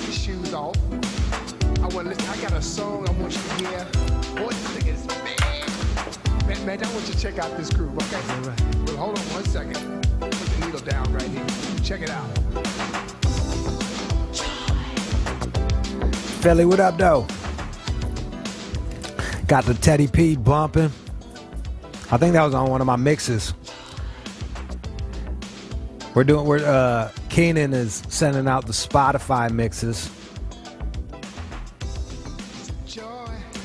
your shoes off. I want to listen. I got a song I want you to hear. Boy, this thing is man. Man, I want you to check out this groove, okay? Right. Well, hold on 1 second. Put the needle down right here. Check it out. Philly, what up, though? Got the Teddy P bumping. I think that was on one of my mixes. Keenan is sending out the Spotify mixes.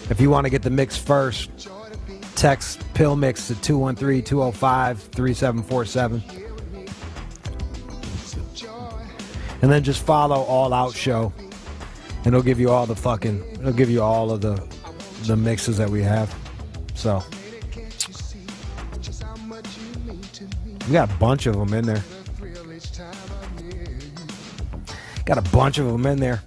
If you want to get the mix first, text Pill Mix to 213-205-3747. And then just follow All Out Show. And it'll give you all of the mixes that we have. So we got a bunch of them in there. Got a bunch of them in there.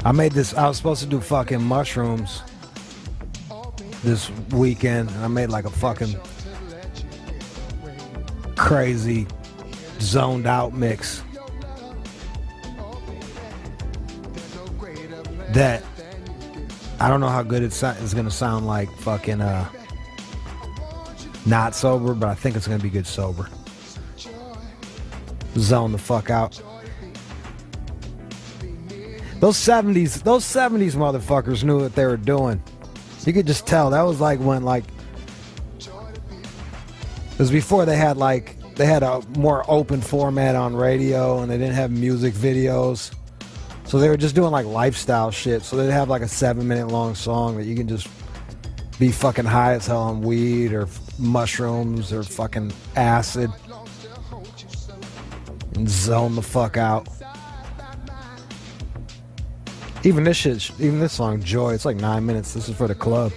I was supposed to do fucking mushrooms this weekend. And I made like a fucking crazy zoned out mix that I don't know how good it's going to sound like fucking not sober, but I think it's going to be good sober. Zone the fuck out. Those 70s motherfuckers knew what they were doing. You could just tell. That was like when it was before they had a more open format on radio and they didn't have music videos. So they were just doing like lifestyle shit. So they'd have like a 7-minute long song that you can just be fucking high as hell on weed or mushrooms or fucking acid and zone the fuck out. Even this song, Joy, it's like 9 minutes. This is for the club.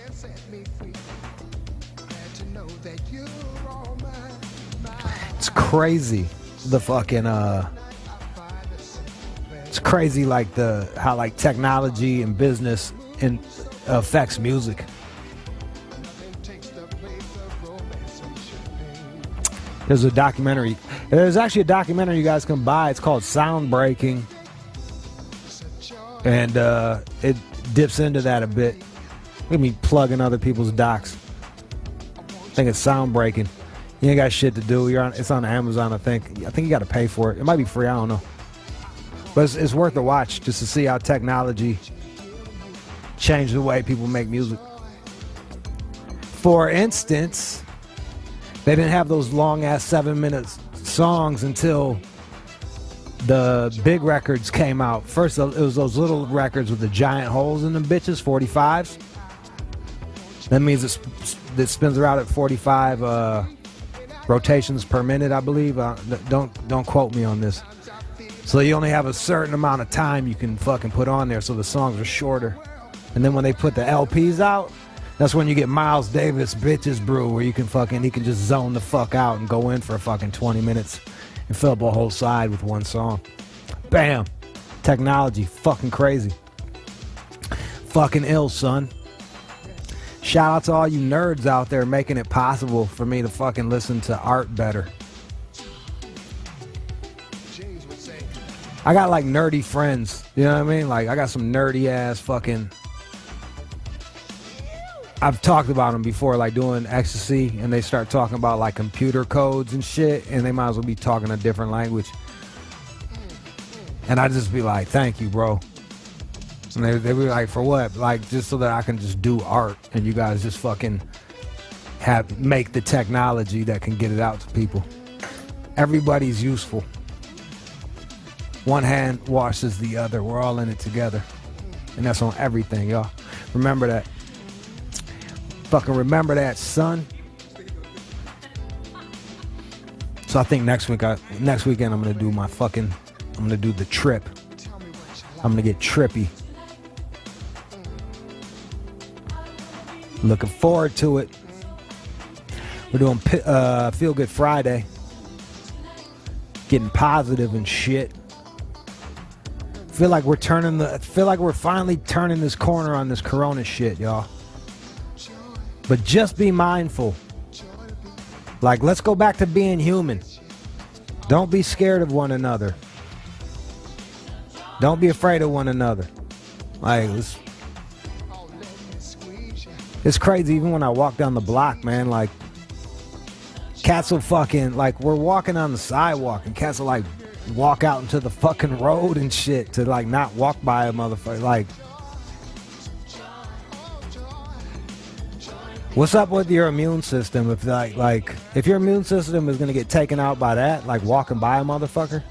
It's crazy. The fucking it's crazy like how like technology and business affects music. There's actually a documentary you guys can buy. It's called Sound Breaking. And it dips into that a bit. Look at me plugging other people's docs. I think it's Sound Breaking. You ain't got shit to do. It's on Amazon, I think. I think you got to pay for it. It might be free. I don't know. But it's worth a watch just to see how technology changed the way people make music. For instance, they didn't have those long-ass 7-minute songs until the big records came out. First, it was those little records with the giant holes in them bitches, 45s. That means it spins around at 45 rotations per minute, I believe. Don't quote me on this. So you only have a certain amount of time you can fucking put on there, so the songs are shorter. And then when they put the LPs out, that's when you get Miles Davis Bitches Brew, where he can just zone the fuck out and go in for fucking 20 minutes and fill up a whole side with one song. Bam. Technology. Fucking crazy. Fucking ill, son. Shout out to all you nerds out there making it possible for me to fucking listen to art better. I got like nerdy friends. You know what I mean? Like I got some nerdy ass fucking... I've talked about them before, like doing ecstasy, and they start talking about like computer codes and shit, and they might as well be talking a different language. And I just be like, thank you, bro. And they be like, for what? Like, just so that I can just do art, and you guys just fucking make the technology that can get it out to people. Everybody's useful. One hand washes the other. We're all in it together. And that's on everything, y'all. Remember that. Fucking remember that, son. So I think next weekend I'm gonna do the trip. I'm gonna get trippy. Looking forward to it. We're doing Feel Good Friday. Getting positive and shit. Feel like we're finally turning this corner on this corona shit, y'all. But just be mindful. Like, let's go back to being human. Don't be scared of one another. Don't be afraid of one another. Like, it's crazy. Even when I walk down the block, man, like, cats will fucking, like, we're walking on the sidewalk and cats will, like, walk out into the fucking road and shit to, like, not walk by a motherfucker. Like, what's up with your immune system if, like, if your immune system is gonna get taken out by that, like, walking by a motherfucker?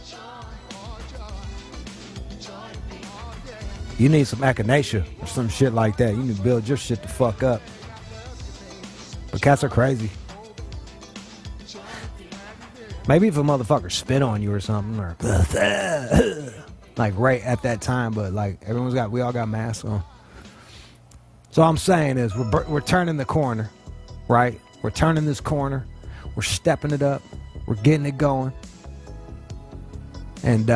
You need some echinacea or some shit like that. You need to build your shit the fuck up. But cats are crazy. Maybe if a motherfucker spit on you or something, or like right at that time, but like we all got masks on. So all I'm saying is we're turning the corner, right? We're turning this corner. We're stepping it up. We're getting it going. And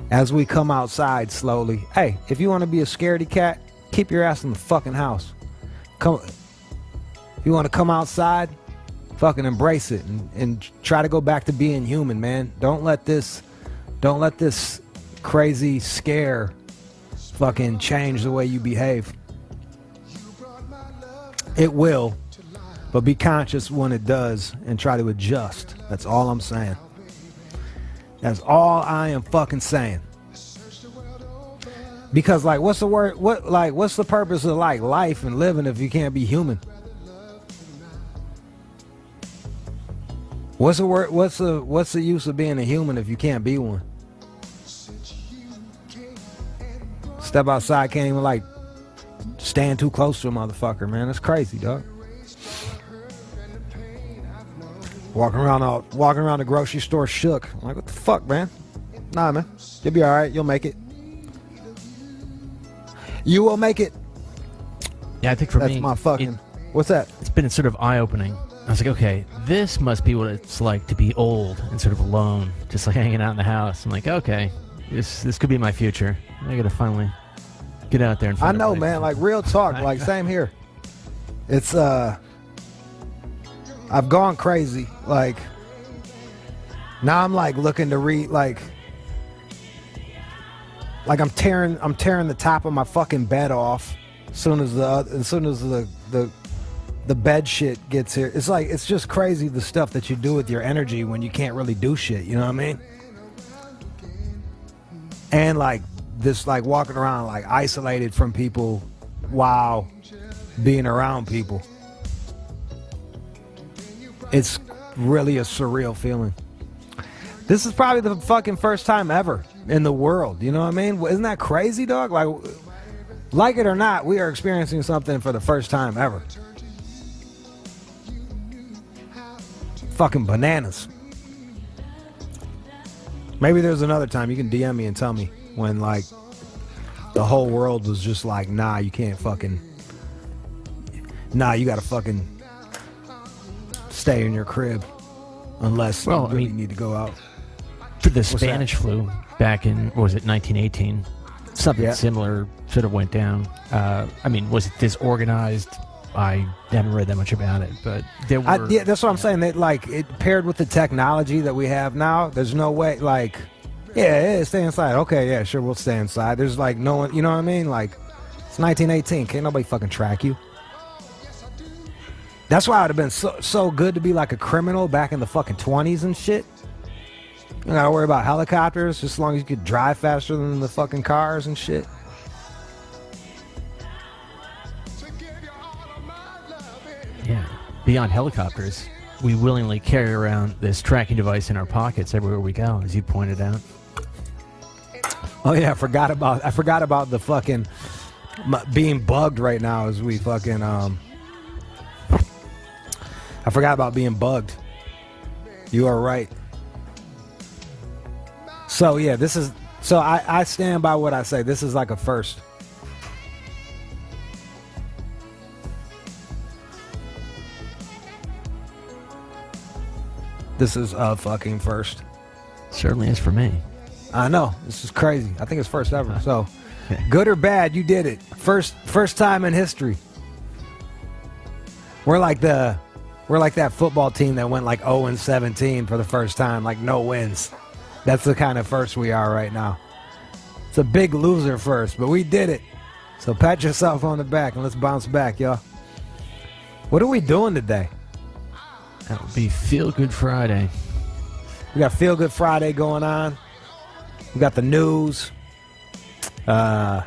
as we come outside slowly, hey, if you want to be a scaredy cat, keep your ass in the fucking house. Come, if you want to come outside, fucking embrace it and try to go back to being human, man. Don't let this crazy scare fucking change the way you behave. It will, but be conscious when it does and try to adjust. That's all I'm saying. That's all I am fucking saying. Because like, what's the purpose of like life and living if you can't be human? What's the use of being a human if you can't be one? Step outside, can't even like stand too close to a motherfucker, man. That's crazy, dog. Walking around the grocery store shook. I'm like, what the fuck, man? Nah, man. You'll be all right. You'll make it. You will make it. Yeah, I think for me, that's my fucking. What's that? It's been sort of eye-opening. I was like, okay, this must be what it's like to be old and sort of alone, just like hanging out in the house. I'm like, okay, this could be my future. I gotta finally get out there and find I know, a man. Like real talk. Like same here. It's I've gone crazy. Like now I'm like looking to read like I'm tearing the top of my fucking bed off as soon as the bed shit gets here. It's like it's just crazy the stuff that you do with your energy when you can't really do shit, you know what I mean? And like this like walking around like isolated from people while being around people. It's really a surreal feeling. This is probably the fucking first time ever in the world. You know what I mean? Isn't that crazy, dog? Like it or not, we are experiencing something for the first time ever. Fucking bananas. Maybe there's another time. You can DM me and tell me when like the whole world was just like, nah, you can't fucking. Nah, you gotta fucking stay in your crib unless you really need to go out. For the Spanish flu back in, what was it, 1918, something similar sort of went down. I mean, was it disorganized? I haven't read that much about it, but there were... yeah, that's what I'm saying. That like it paired with the technology that we have now, there's no way, like, yeah, stay inside. Okay, yeah, sure, we'll stay inside. There's like no one, you know what I mean? Like, it's 1918. Can't nobody fucking track you. That's why it would have been so good to be like a criminal back in the fucking 20s and shit. You gotta worry about helicopters, just as long as you could drive faster than the fucking cars and shit. Yeah. Beyond helicopters, we willingly carry around this tracking device in our pockets everywhere we go, as you pointed out. Oh yeah, I forgot about the fucking being bugged right now as we fucking I forgot about being bugged. You are right. So yeah, I stand by what I say. This is like a first. This is a fucking first. Certainly is for me. I know. This is crazy. I think it's first ever. So good or bad, you did it. First time in history. We're like the We're like that football team that went like 0-17 for the first time, like no wins. That's the kind of first we are right now. It's a big loser first, but we did it. So pat yourself on the back and let's bounce back, y'all. What are we doing today? That would be Feel Good Friday. We got Feel Good Friday going on. We got the news. Yeah,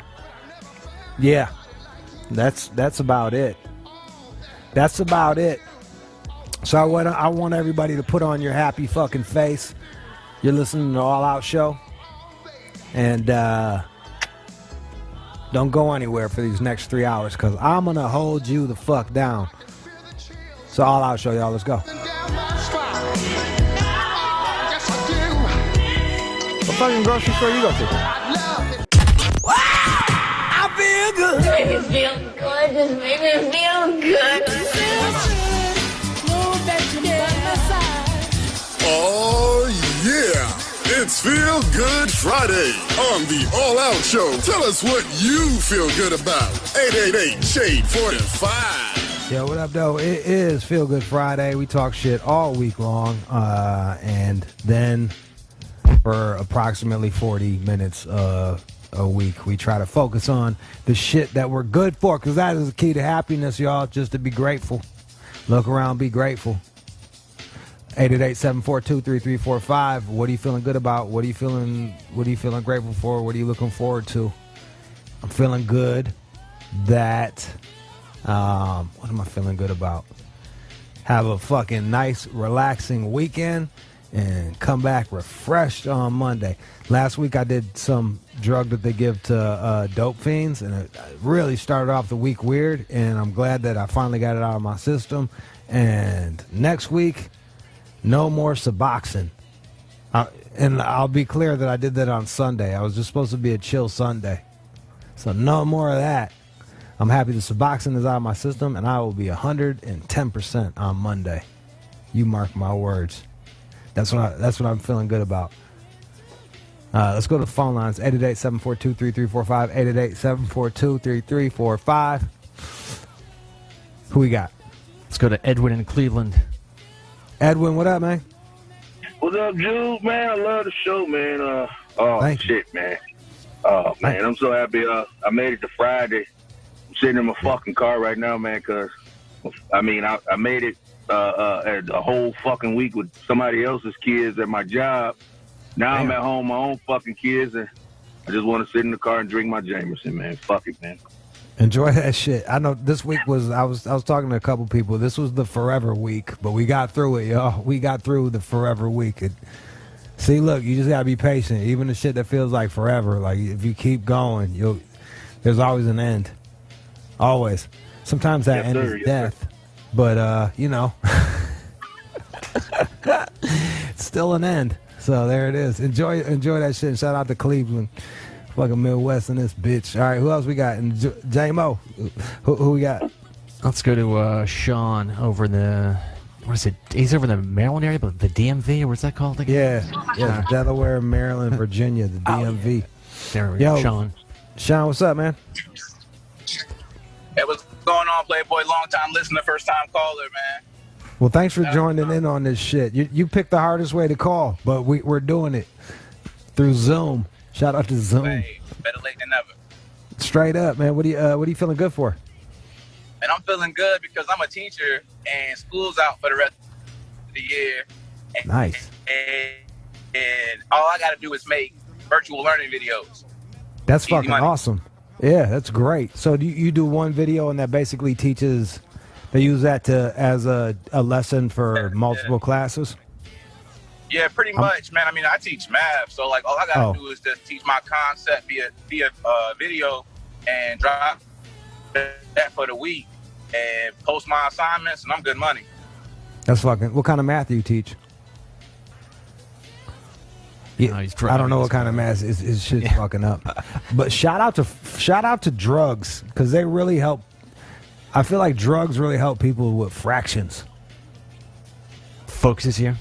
that's about it. That's about it. So I want everybody to put on your happy fucking face. You're listening to the All Out Show. And don't go anywhere for these next 3 hours because I'm going to hold you the fuck down. So All Out Show, y'all. Let's go. What fucking grocery store you go to? Wow! I feel good. Make me feel good. Just make me feel good. Oh, yeah. It's Feel Good Friday on the All Out Show. Tell us what you feel good about. 888-SHADE-45. Yo, what up, though? It is Feel Good Friday. We talk shit all week long. And then for approximately 40 minutes a week, we try to focus on the shit that we're good for, because that is the key to happiness, y'all, just to be grateful. Look around, be grateful. 888-742-3345. What are you feeling good about? What are you feeling grateful for? What are you looking forward to? I'm feeling good that what am I feeling good about? Have a fucking nice, relaxing weekend and come back refreshed on Monday. Last week I did some drug that they give to dope fiends, and it really started off the week weird, and I'm glad that I finally got it out of my system. And next week, no more Suboxone. And I'll be clear that I did that on Sunday. I was just supposed to be a chill Sunday. So no more of that. I'm happy the Suboxone is out of my system, and I will be 110% on Monday. You mark my words. That's what I'm feeling good about. Let's go to the phone lines. 888-742-3345. 888-742-3345. Who we got? Let's go to Edwin in Cleveland. Edwin, what up, man? What's up, Jude? Man, I love the show, man. Thank you. Shit, man. Oh, man, I'm so happy I made it to Friday. I'm sitting in my fucking car right now, man, because, I made it a whole fucking week with somebody else's kids at my job. Now I'm at home, my own fucking kids, and I just want to sit in the car and drink my Jameson, man. Fuck it, man. Enjoy that shit. I know this week was, I was talking to a couple people. This was the forever week, but we got through it, y'all. We got through the forever week. See, look, you just gotta be patient. Even the shit that feels like forever, like if you keep going, there's always an end. Always. Sometimes that end is death, but it's still an end. So there it is. Enjoy that shit. Shout out to Cleveland. Fucking Midwest in this bitch. All right, who else we got? And J-Mo, who we got? Let's go to Sean over the, what is it? He's over the Maryland area, but the DMV, or what's that called again? Yeah, Delaware, Maryland, Virginia, the DMV. There we go, Sean, what's up, man? Hey, what's going on, Playboy? Long time listener, first time caller, man. Well, thanks for joining in on this shit. You picked the hardest way to call, but we're doing it through Zoom. Shout out to Zoom. Hey, better late than never. Straight up, man. What are you feeling good for? And I'm feeling good because I'm a teacher and school's out for the rest of the year. Nice. And all I got to do is make virtual learning videos. That's Easy fucking money. awesome. Yeah, that's great. So you do one video and that basically teaches, they use that as a lesson for multiple classes? Yeah, pretty much, man. I mean, I teach math, so like all I gotta do is just teach my concept via video and drop that for the week and post my assignments, and I'm good money. That's fucking. What kind of math do you teach? Yeah, I don't know what kind of math is shit's fucking up. But shout out to drugs, because they really help. I feel like drugs really help people with fractions. Focuses you?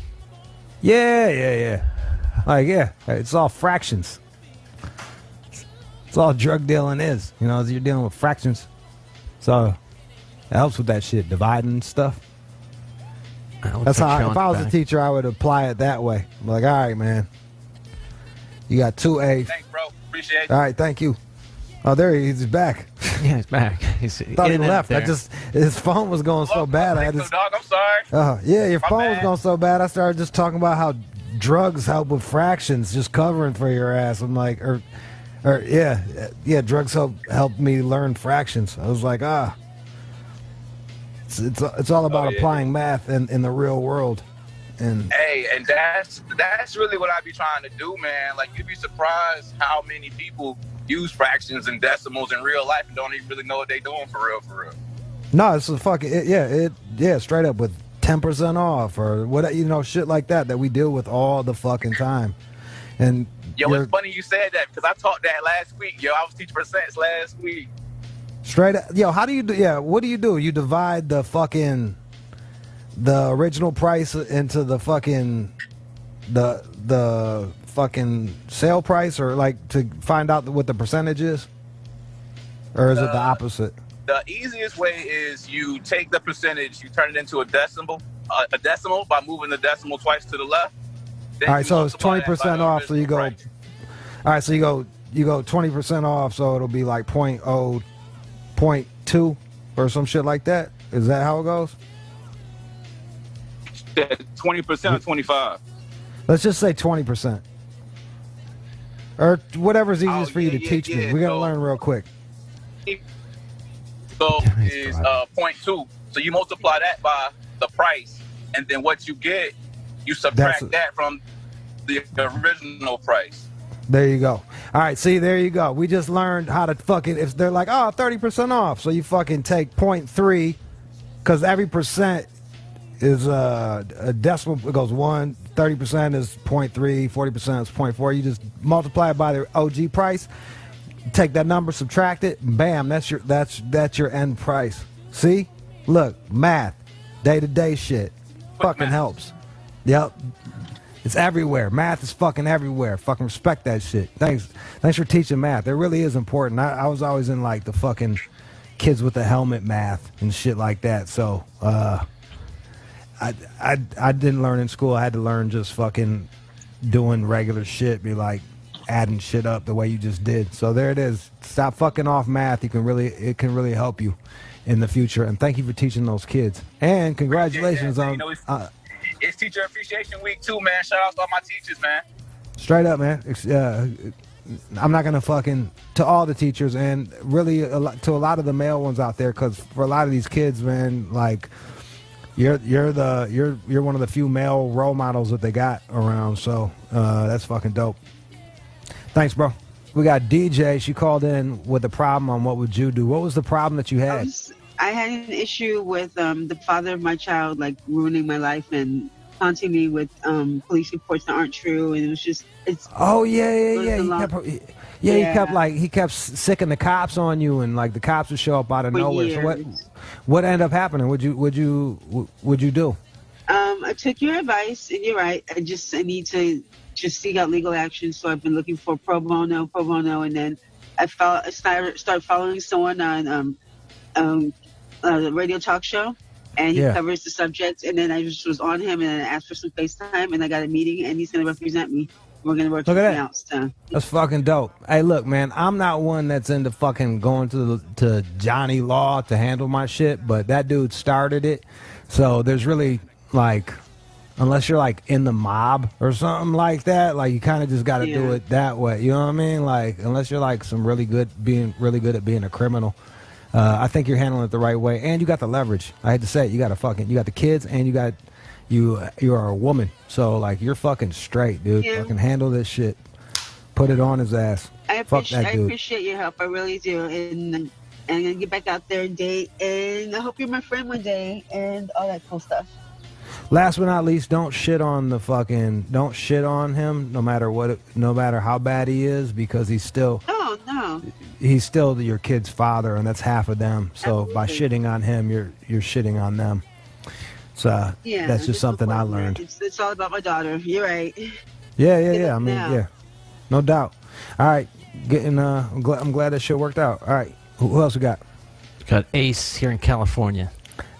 Yeah. Like, yeah, it's all fractions. It's all drug dealing is. You're dealing with fractions. So it helps with that shit, dividing stuff. That's how. If I was a teacher, I would apply it that way. I'm like, all right, man. You got 2 A's. Thanks, bro. Appreciate it. All right, thank you. Oh, there he's back. Yeah, he's back. Thought he left. His phone was going so bad. Dog, I'm sorry. Yeah, your phone was going so bad. I started just talking about how drugs help with fractions, just covering for your ass. I'm like, drugs help me learn fractions. I was like, it's all about applying math in the real world. And that's really what I be trying to do, man. Like, you'd be surprised how many people use fractions and decimals in real life and don't even really know what they doing for real. No, it's a fucking straight up with 10% off or what, shit like that we deal with all the fucking time. And it's funny you said that because I taught that last week. I was teaching percents last week. Straight up, how do you do? Yeah, what do? You divide the original price into the fucking the fucking sale price, or like to find out what the percentage is, or is it the opposite? The easiest way is you take the percentage, you turn it into a decimal by moving the decimal twice to the left. All right, so it's 20% off. So you go. Price. All right, so you go 20% off, so it'll be like 0.2 or some shit like that. Is that how it goes? 20% or 25. Let's just say 20%. Or whatever's easiest for you to teach me. We're going to learn real quick. So is 0.2. So you multiply that by the price, and then what you get, you subtract that from the original price. There you go. All right, see, there you go. We just learned how to fucking, if they're like, 30% off. So you fucking take 0.3, because every percent is a decimal. It goes 1, 30% is 0.3, 40% is 0.4. You just multiply it by the OG price, take that number, subtract it, bam, that's your end price. See? Look, math, day-to-day shit. Fucking helps. Yep. It's everywhere. Math is fucking everywhere. Fucking respect that shit. Thanks for teaching math. It really is important. I was always in like the fucking kids with the helmet math and shit like that. So I didn't learn in school. I had to learn just fucking doing regular shit. Be like adding shit up the way you just did. So there it is. Stop fucking off math. It can really help you in the future. And thank you for teaching those kids. And congratulations on. It's Teacher Appreciation Week too, man. Shout out to all my teachers, man. Straight up, man. I'm not gonna fucking to all the teachers and really to a lot of the male ones out there, because for a lot of these kids, man, like you're one of the few male role models that they got around. So that's fucking dope. Thanks, bro. We got DJ. She called in with a problem on what would you do. What was the problem that you had? I had an issue with the father of my child, like ruining my life and haunting me with police reports that aren't true, and it was just He kept sicking the cops on you, and like the cops would show up out of nowhere. Years. So what ended up happening? Would you do? I took your advice, and you're right. I need to just seek out legal action. So I've been looking for pro bono, and then I started following someone on the radio talk show, and he covers the subject, and then I just was on him and I asked for some FaceTime, and I got a meeting, and he's going to represent me. We're going to work something out. So. That's fucking dope. Hey, look, man, I'm not one that's into fucking going to Johnny Law to handle my shit, but that dude started it. So there's really, like, unless you're like in the mob or something like that, like you kind of just got to do it that way. You know what I mean? Like, unless you're like being really good at being a criminal. I think you're handling it the right way, and you got the leverage. I hate to say it, you got the kids, and you are a woman, so like you're fucking straight, dude. Fucking handle this shit. Put it on his ass. I appreciate your help. I really do, and I'm gonna get back out there and date, and I hope you're my friend one day, and all that cool stuff. Last but not least, don't shit on him, no matter how bad he is, because he's still. He's still your kid's father, and that's half of them. So by shitting on him, you're shitting on them. So that's just something I learned. It's all about my daughter. You're right. Yeah. I mean, no doubt. All right, I'm glad that shit worked out. All right, who else we got? Got Ace here in California.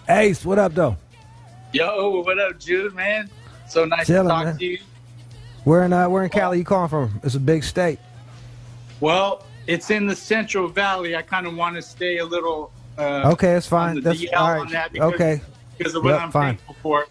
Ace, what up, though? Yo, what up, Jude, man? So nice Chilling, to talk man. to you. Where in Cali you calling from? It's a big state. Well, it's in the Central Valley. I kind of want to stay a little. Okay, it's fine. On the That's DL all on right. that because, Okay. Because of what I'm fine. thankful for.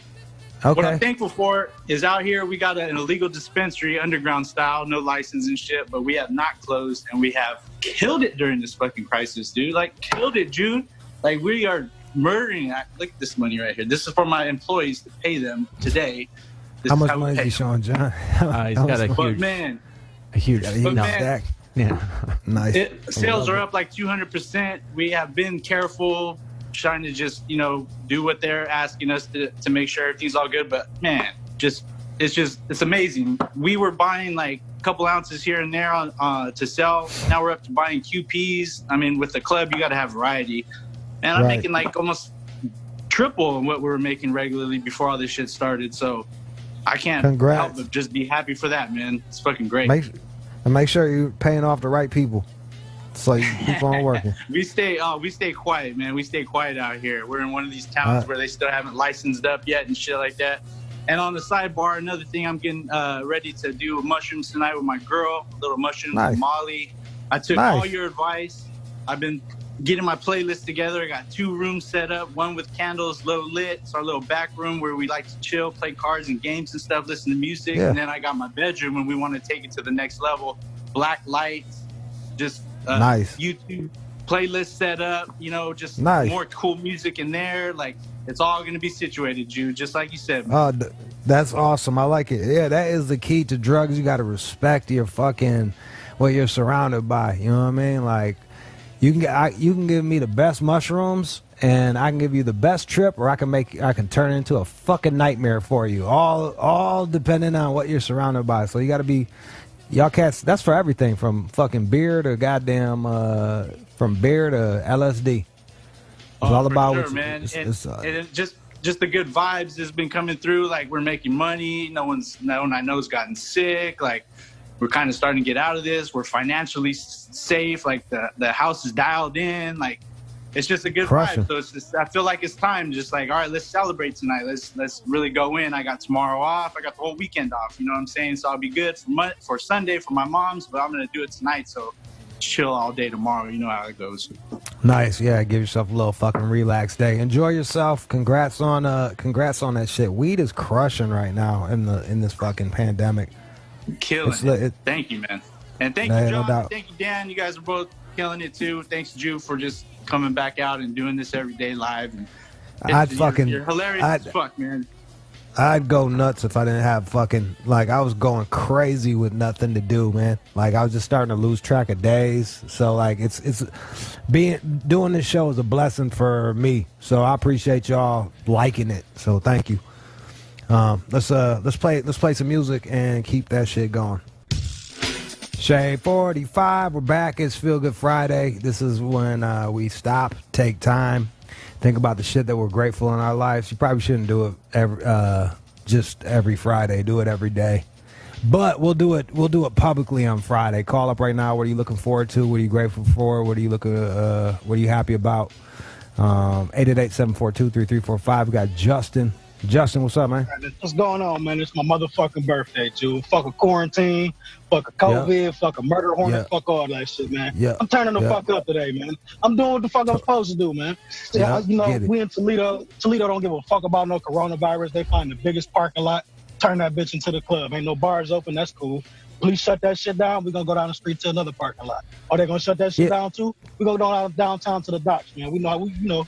What I'm Okay. thankful for is out here we got an illegal dispensary, underground style, no license and shit, but we have not closed and we have killed it during this fucking crisis, dude. Like, killed it, June. Like, we are murdering. Look at this money right here. This is for my employees to pay them today. This How is much we money pay is he showing, John? He's got a them. But huge, man, a huge But no. man, Stack. Yeah. Nice. Sales are up like 200%. We have been careful, trying to just, do what they're asking us to make sure everything's all good. But man, it's amazing. We were buying like a couple ounces here and there to sell. Now we're up to buying QPs. I mean, with the club, you got to have variety. And I'm Right. making like almost triple what we were making regularly before all this shit started. So I can't Congrats. help but just be happy for that, man. It's fucking great. Make sure you're paying off the right people, so you keep on working. We stay quiet, man. We stay quiet out here. We're in one of these towns where they still haven't licensed up yet and shit like that. And on the sidebar, another thing, I'm getting ready to do mushrooms tonight with my girl, little mushrooms Nice. with Molly. I took Nice. all your advice. I've been getting my playlist together. I got 2 rooms set up, one with candles, low lit. It's our little back room where we like to chill, play cards and games and stuff, listen to music. Yeah. And then I got my bedroom when we want to take it to the next level. Black lights, just Nice. YouTube playlist set up, just Nice. more cool music in there. Like, it's all going to be situated, Jude, just like you said. That's awesome. I like it. Yeah, that is the key to drugs. You got to respect your fucking what you're surrounded by. You know what I mean? Like, you can give me the best mushrooms, and I can give you the best trip, or I can turn it into a fucking nightmare for you. All depending on what you're surrounded by. So you got to be, y'all cats. That's for everything from fucking beer to goddamn from beer to LSD. It's all about sure, man. And just the good vibes has been coming through. Like, we're making money. No one I know has gotten sick. Like, we're kind of starting to get out of this. We're financially safe. Like, the house is dialed in. Like, it's just a good Crushing. vibe. So it's just, I feel like it's time. Just like, all right, let's celebrate tonight. Let's really go in. I got tomorrow off. I got the whole weekend off. You know what I'm saying? So I'll be good for Sunday for my mom's, but I'm gonna do it tonight. So chill all day tomorrow. You know how it goes. Nice, yeah. Give yourself a little fucking relaxed day. Enjoy yourself. Congrats on that shit. Weed is crushing right now in this fucking pandemic. Killing it. Thank you, man. And thank Yeah, you, no John. doubt. Thank you, Dan. You guys are both killing it too. Thanks, Drew, for just coming back out and doing this every day live. And you're hilarious as fuck, man. I'd go nuts if I didn't have fucking, like, I was going crazy with nothing to do, man. Like, I was just starting to lose track of days. So, like, it's doing this show is a blessing for me. So I appreciate y'all liking it. So thank you. Let's play some music and keep that shit going. Shade 45, we're back. It's Feel Good Friday. This is when we stop, take time, think about the shit that we're grateful in our lives. You probably shouldn't do it just every Friday. Do it every day. But we'll do it publicly on Friday. Call up right now. What are you looking forward to? What are you grateful for? What are you happy about? 888-742-3345. We got Justin. Justin, what's up, man? What's going on, man? It's my motherfucking birthday, Jude. Fuck a quarantine, fuck a COVID, fuck a murder hornet, fuck all that shit, man. I'm turning the fuck up today, man. I'm doing what the fuck I'm supposed to do, man. We in Toledo. Toledo don't give a fuck about no coronavirus. They find the biggest parking lot, turn that bitch into the club. Ain't no bars open, that's cool. Please shut that shit down. We're gonna go down the street to another parking lot. Are they gonna shut that shit down too? We're gonna go downtown to the docks, man. We know.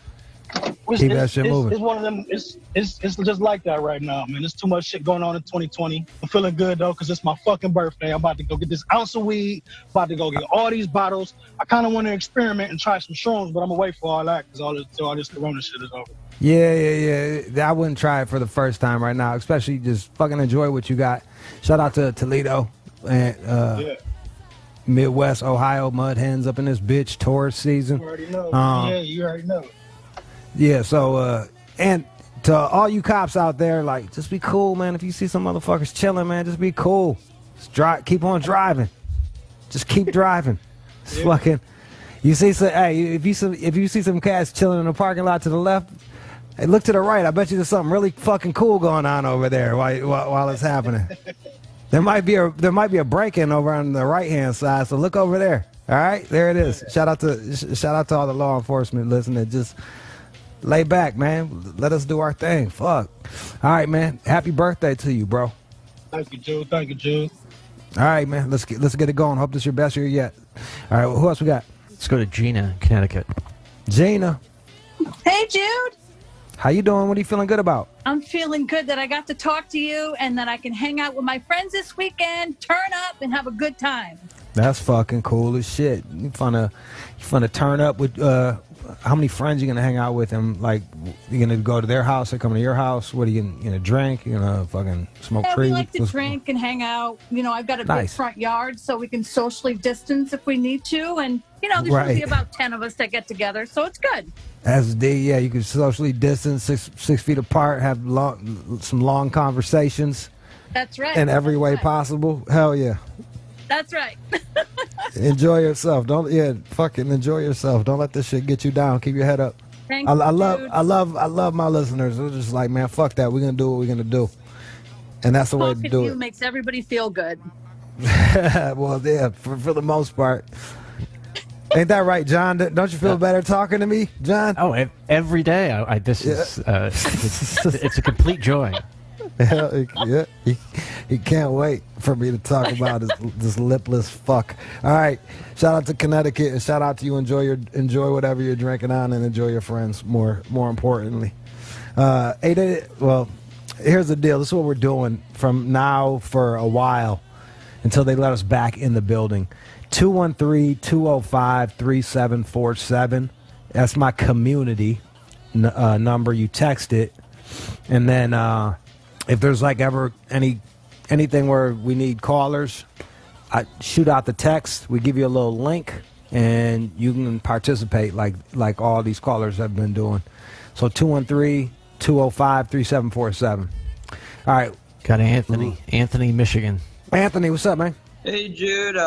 Keep that shit moving. It's one of them. It's just like that right now, man. There's too much shit going on in 2020. I'm feeling good though, cause it's my fucking birthday. I'm about to go get this ounce of weed. About to go get all these bottles. I kind of want to experiment and try some shrooms, but I'm gonna wait for all that, cause all this corona shit is over. Yeah. I wouldn't try it for the first time right now, especially just fucking enjoy what you got. Shout out to Toledo and Midwest Ohio Mud Hens up in this bitch tourist season. You already know. You already know. Yeah, so and to all you cops out there, like, just be cool, man. If you see some motherfuckers chilling, man, just be cool. Just keep on driving. Just keep driving. It's fucking. You see some. Hey, if you see some cats chilling in the parking lot to the left, Hey, look to the right. I bet you there's something really fucking cool going on over there while it's happening. There might be a break-in over on the right-hand side, so look over there. All right, there it is. Shout out to all the law enforcement listening. Just lay back, man. Let us do our thing. Fuck. All right, man. Happy birthday to you, bro. Thank you, Jude. Thank you, Jude. All right, man. Let's get it going. Hope this is your best year yet. All right, who else we got? Let's go to Gina, Connecticut. Gina. Hey, Jude. How you doing? What are you feeling good about? I'm feeling good that I got to talk to you and that I can hang out with my friends this weekend, turn up, and have a good time. That's fucking cool as shit. You fun to turn up with how many friends you gonna hang out with them? Like, you gonna go to their house or come to your house? What are you gonna drink? You gonna fucking smoke trees? We like to drink and hang out. You know, I've got a big front yard, so we can socially distance if we need to. And you know, there's usually about 10 of us that get together, so it's good. Yeah, you can socially distance 6 feet apart, have some long conversations. That's right. In every way possible. Hell yeah. That's right. Enjoy yourself. Fucking enjoy yourself. Don't let this shit get you down. Keep your head up. Thank I you, love my listeners. They're just like, man, fuck that. We're gonna do what we're gonna do, and that's the way to do it. Makes everybody feel good. Well, yeah, for the most part. Ain't that right, John? Don't you feel better talking to me, John? Oh, every day. It's a complete joy. Yeah, he can't wait for me to talk about this lipless fuck. All right, shout out to Connecticut and shout out to you. Enjoy whatever you're drinking on and enjoy your friends. More importantly, well, here's the deal. This is what we're doing from now for a while until they let us back in the building. 213-205-3747. That's my community number. You text it, and then if there's like ever anything where we need callers, I shoot out the text. We give you a little link, and you can participate like all these callers have been doing. So 213-205-3747. All right. Got Anthony. Anthony, Michigan. Anthony, what's up, man? Hey, Jude.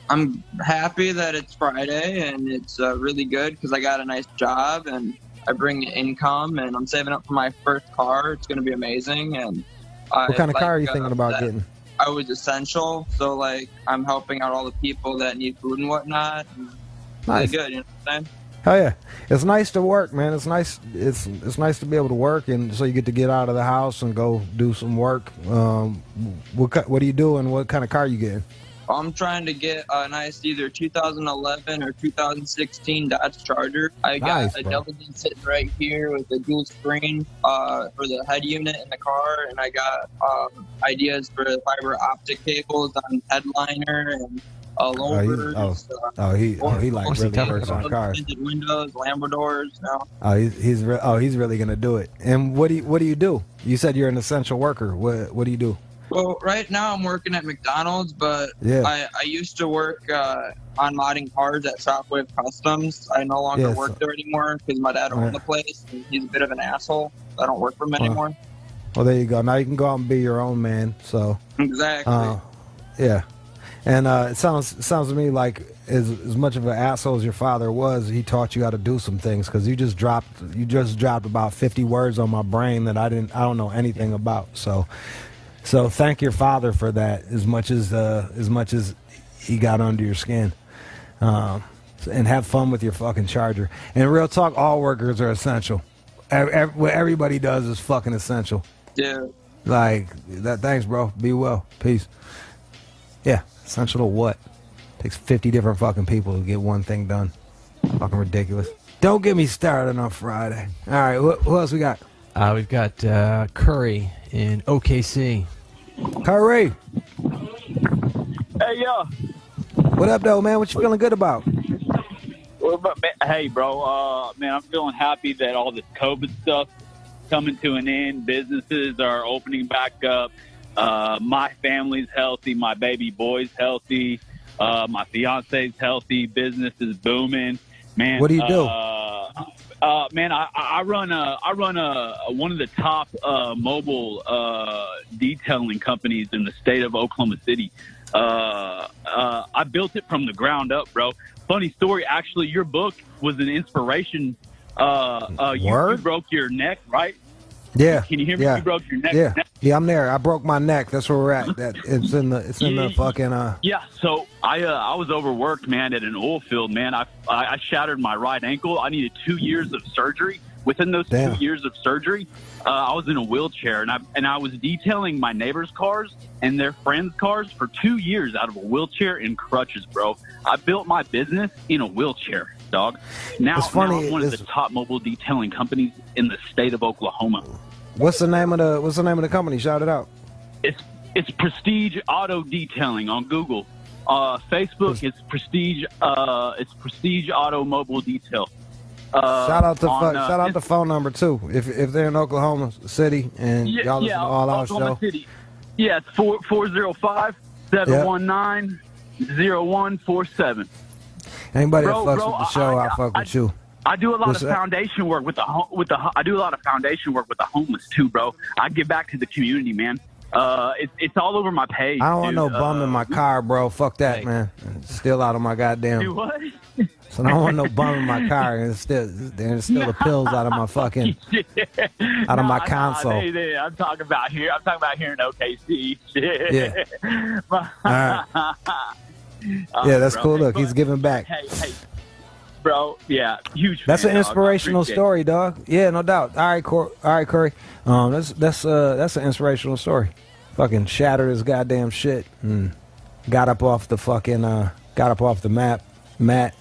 I'm happy that it's Friday, and it's really good because I got a nice job, and I bring income, and I'm saving up for my first car. It's going to be amazing. And what kind of car are you thinking about getting? I was essential, so like I'm helping out all the people that need food and whatnot. And nice. Really good, you know what I'm saying? Hell yeah, it's nice to work, man. It's nice. It's nice to be able to work, and so you get to get out of the house and go do some work. What do you do, and what kind of car are you getting? I'm trying to get a nice either 2011 or 2016 Dodge Charger. I got a double D sitting right here with a dual screen for the head unit in the car, and I got ideas for fiber optic cables on headliner and louvers. He like really works on cars. Tinted windows, Lambo doors. No. He's really gonna do it. And what do you do? You said you're an essential worker. What do you do? Well, right now I'm working at McDonald's, but I used to work on modding cars at Shockwave Customs. I no longer work there anymore because my dad owned the place, and he's a bit of an asshole. So I don't work for him anymore. Well, there you go. Now you can go out and be your own man. So exactly. Yeah. And it sounds to me like as much of an asshole as your father was, he taught you how to do some things, because you just dropped about 50 words on my brain that I don't know anything about. So thank your father for that, as much as he got under your skin, and have fun with your fucking Charger. And real talk, all workers are essential. What everybody does is fucking essential. Yeah. Like that. Thanks, bro. Be well. Peace. Yeah. Essential to what? Takes 50 different fucking people to get one thing done. Fucking ridiculous. Don't get me started on Friday. All right. Who else we got? We've got Curry in OKC. Curry. Hey, yo. What up, though, man? What you feeling good about? Hey, bro. Man, I'm feeling happy that all this COVID stuff coming to an end. Businesses are opening back up. My family's healthy. My baby boy's healthy. My fiance's healthy. Business is booming. Man, what do you do? Man, I run one of the top mobile detailing companies in the state of Oklahoma City. I built it from the ground up, bro. Funny story, actually, your book was an inspiration You broke your neck, right? Yeah. Can you hear me? Yeah. You broke your neck. Yeah, I'm there. I broke my neck. That's where we're at. It's in the fucking. Yeah. So I was overworked, man, at an oil field, man. I shattered my right ankle. I needed 2 years of surgery. Within those 2 years of surgery, I was in a wheelchair, and I was detailing my neighbors' cars and their friends' cars for 2 years out of a wheelchair and crutches, bro. I built my business in a wheelchair, dog. Now I'm one of the top mobile detailing companies in the state of Oklahoma. What's the name of the company? Shout it out. It's Prestige Auto Detailing on Google. Facebook is Prestige. It's Prestige Auto Mobile Detail. Shout out the phone number too. If they're in Oklahoma City and y'all listen to All Out Show. City. Yeah, it's 405-719-0147. Anybody that fucks with the show, I fuck with you. I do a lot of foundation work with the homeless too, bro. I give back to the community, man. It's all over my page. I don't want no bum in my car, bro. Fuck that, man. It's still out of my goddamn. Do what? So I don't want no bum in my car. And there's still the pills out of my fucking out of my console. I'm talking about here in OKC. Yeah. All right. Yeah, that's bro, cool. Look, he's giving back. Hey, bro. Yeah, huge. That's fan, an inspirational story, dog. Yeah, no doubt. All right, Corey. That's an inspirational story. Fucking shattered his goddamn shit and got up off the mat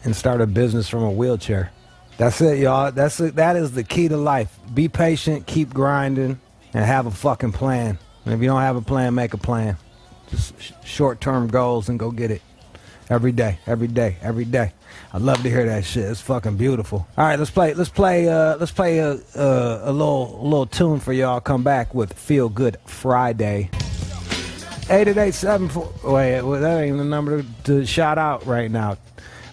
and started a business from a wheelchair. That's it, y'all. That is the key to life. Be patient, keep grinding, and have a fucking plan. And if you don't have a plan, make a plan. Just short-term goals and go get it. Every day. I love to hear that shit. It's fucking beautiful. All right, let's play a little tune for y'all. Come back with Feel Good Friday. 888-74. Wait, well, that ain't the number to shout out right now.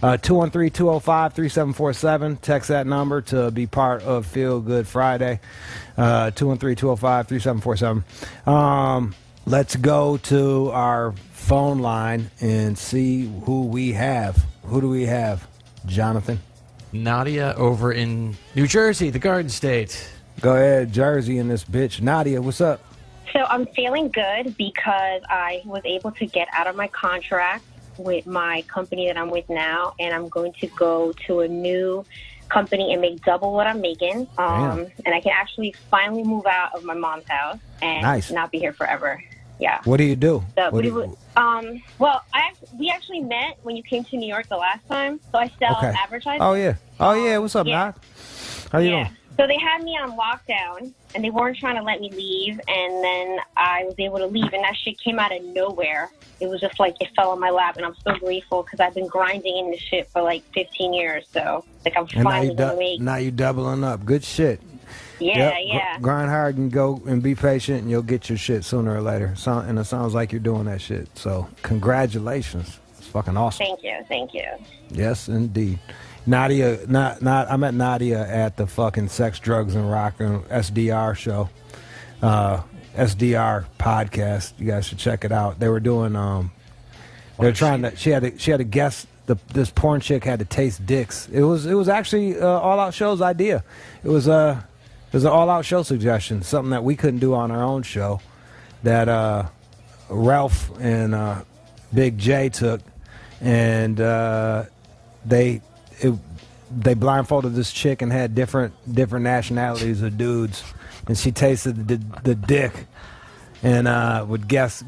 213-205-3747. Text that number to be part of Feel Good Friday. 213-205-3747. Let's go to our phone line and see who we have. Who do we have, Jonathan? Nadia over in New Jersey, the Garden State. Go ahead, Jersey in this bitch. Nadia, what's up? So I'm feeling good because I was able to get out of my contract with my company that I'm with now, and I'm going to go to a new company and make double what I'm making. And I can actually finally move out of my mom's house and not be here forever. Yeah. What do you do? So, we actually met when you came to New York the last time. So I sell advertising. Oh yeah. What's up, Nat? How you doing? So they had me on lockdown, and they weren't trying to let me leave, and then I was able to leave, and that shit came out of nowhere. It was just like it fell on my lap, and I'm so grateful because I've been grinding in this shit for like 15 years. So like I'm finally gonna make. Now you doubling up. Good shit. Yeah, Grind hard and go and be patient, and you'll get your shit sooner or later. And it sounds like you're doing that shit. So congratulations. It's fucking awesome. Thank you. Yes, indeed. Nadia, I met Nadia at the fucking Sex, Drugs, and Rock and SDR show, SDR podcast. You guys should check it out. They were doing, they're trying to. She had a guest. This porn chick had to taste dicks. It was actually All Out Show's idea. It was an All Out Show suggestion, something that we couldn't do on our own show, that Ralph and Big J took, and they blindfolded this chick and had different nationalities of dudes, and she tasted the dick and would guess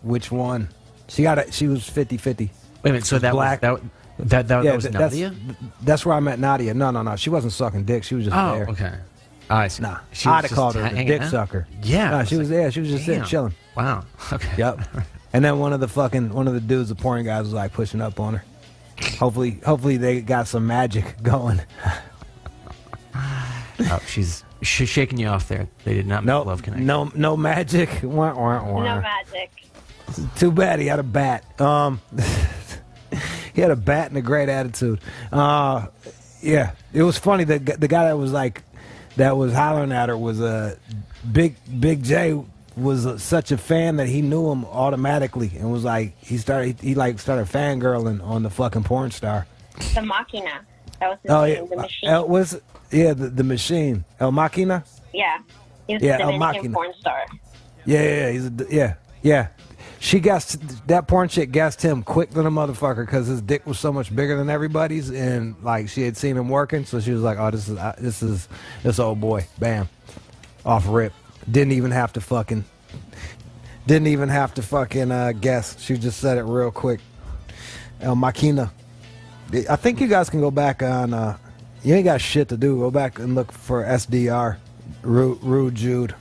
which one. She was 50-50. Wait a minute, so that black. was Nadia? That's where I met Nadia. No, she wasn't sucking dick. She was just there. Oh, okay. I see. Nah, She I'd was have called her just a hanging dick out? sucker. Yeah. No, she was there. She was just sitting, chilling. Wow. Okay. Yep. And then one of the dudes, the porn guys, was like pushing up on her. Hopefully they got some magic going. Oh, she's shaking you off there. They did not make love connection. No magic. Wah, wah, wah. No magic. Too bad he had a bat. He had a bat and a great attitude. Yeah, it was funny. The guy that was hollering at her was Big J was such a fan that he knew him automatically and was like he started fangirling on the fucking porn star. The Machina. That was his Oh name, yeah, the machine. the machine. El Machina. Yeah. He was Yeah, a El Dominican Machina. porn star. Yeah. She guessed that porn chick guessed him quick than a motherfucker because his dick was so much bigger than everybody's, and like she had seen him working, so she was like, "Oh, this is this old boy." Bam, off rip. Didn't even have to fucking guess. She just said it real quick. El Machina. I think you guys can go back on. You ain't got shit to do. Go back and look for SDR, Rude Jude,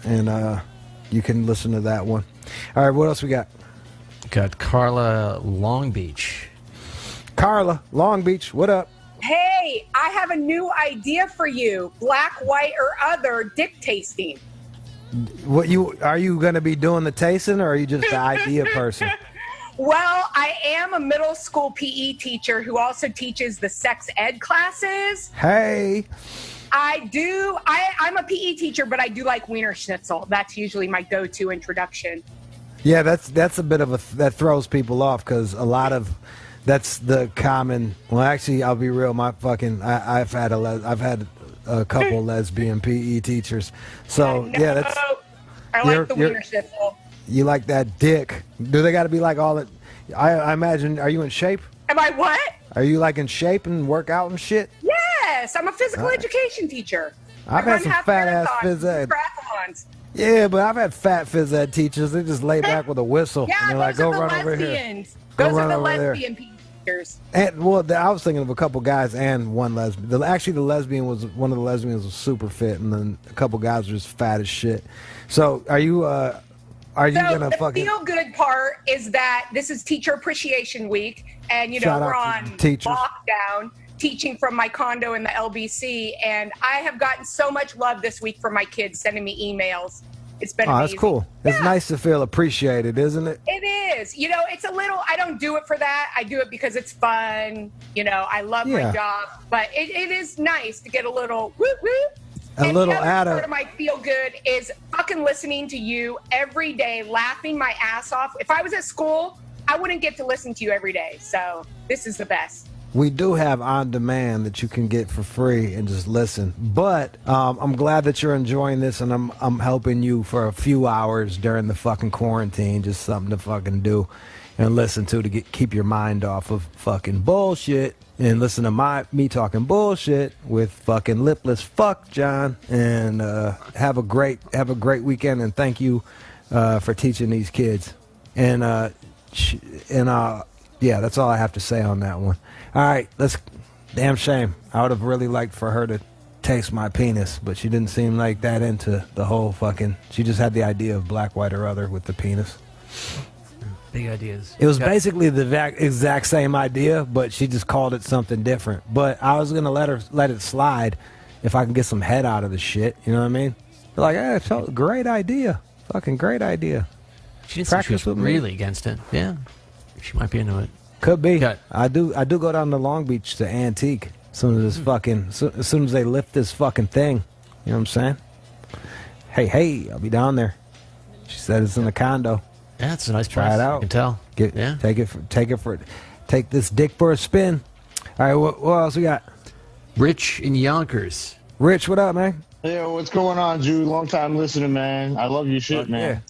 and you can listen to that one. All right, what else we got? Got Carla Long Beach. Carla Long Beach, what up? Hey, I have a new idea for you. Black, white, or other dick tasting. Are you going to be doing the tasting, or are you just the idea person? Well, I am a middle school PE teacher who also teaches the sex ed classes. Hey. I'm a PE teacher, but I do like Wiener Schnitzel. That's usually my go-to introduction. Yeah, that's a bit of that throws people off because a lot of that's the common. Well, actually, I'll be real. I've had a couple lesbian PE teachers. So yeah, that's. I like the Wiener Schnitzel. You like that dick? Do they got to be like all that? I imagine. Are you in shape? Am I what? Are you like in shape and work out and shit? Yes, I'm a physical education teacher. I've had some fat ass phys ed. Yeah, but I've had fat phys ed teachers. They just lay back with a whistle Yeah, and they're like, "Go run over here." Those are the lesbian teachers. And I was thinking of a couple guys and one lesbian. Actually, one of the lesbians was super fit, and then a couple guys were just fat as shit. So, are you gonna fucking? The feel good part is that this is Teacher Appreciation Week, and we're on lockdown. Teaching from my condo in the LBC, and I have gotten so much love this week from my kids sending me emails. It's been amazing. That's cool. Yeah. It's nice to feel appreciated, isn't it? It is. It's a little, I don't do it for that. I do it because it's fun. I love my job, but it is nice to get a little whoop whoop. A little part of my feel good is fucking listening to you every day, laughing my ass off. If I was at school, I wouldn't get to listen to you every day. So this is the best. We do have on demand that you can get for free and just listen. But I'm glad that you're enjoying this, and I'm helping you for a few hours during the fucking quarantine, just something to fucking do and listen to keep your mind off of fucking bullshit and listen to me talking bullshit with fucking lipless fuck John, and have a great weekend, and thank you for teaching these kids. And yeah, that's all I have to say on that one. All right, damn shame. I would have really liked for her to taste my penis, but she didn't seem like that into the whole fucking. She just had the idea of black, white, or other with the penis. Big ideas. It was basically the exact same idea, but she just called it something different. But I was gonna let it slide if I can get some head out of the shit. You know what I mean? They're like, hey, it's a great idea, fucking great idea. She didn't seem she was really against it. Yeah, she might be into it. Could be. I do go down to Long Beach to Antique as soon as they lift this fucking thing. You know what I'm saying? Hey, I'll be down there. She said it's in the condo. Yeah, it's a nice Try place. it out. You can tell. Take this dick for a spin. All right, what else we got? Rich in Yonkers. Rich, what up, man? Hey, what's going on, Jude? Long time listening, man. I love your shit, man. Yeah.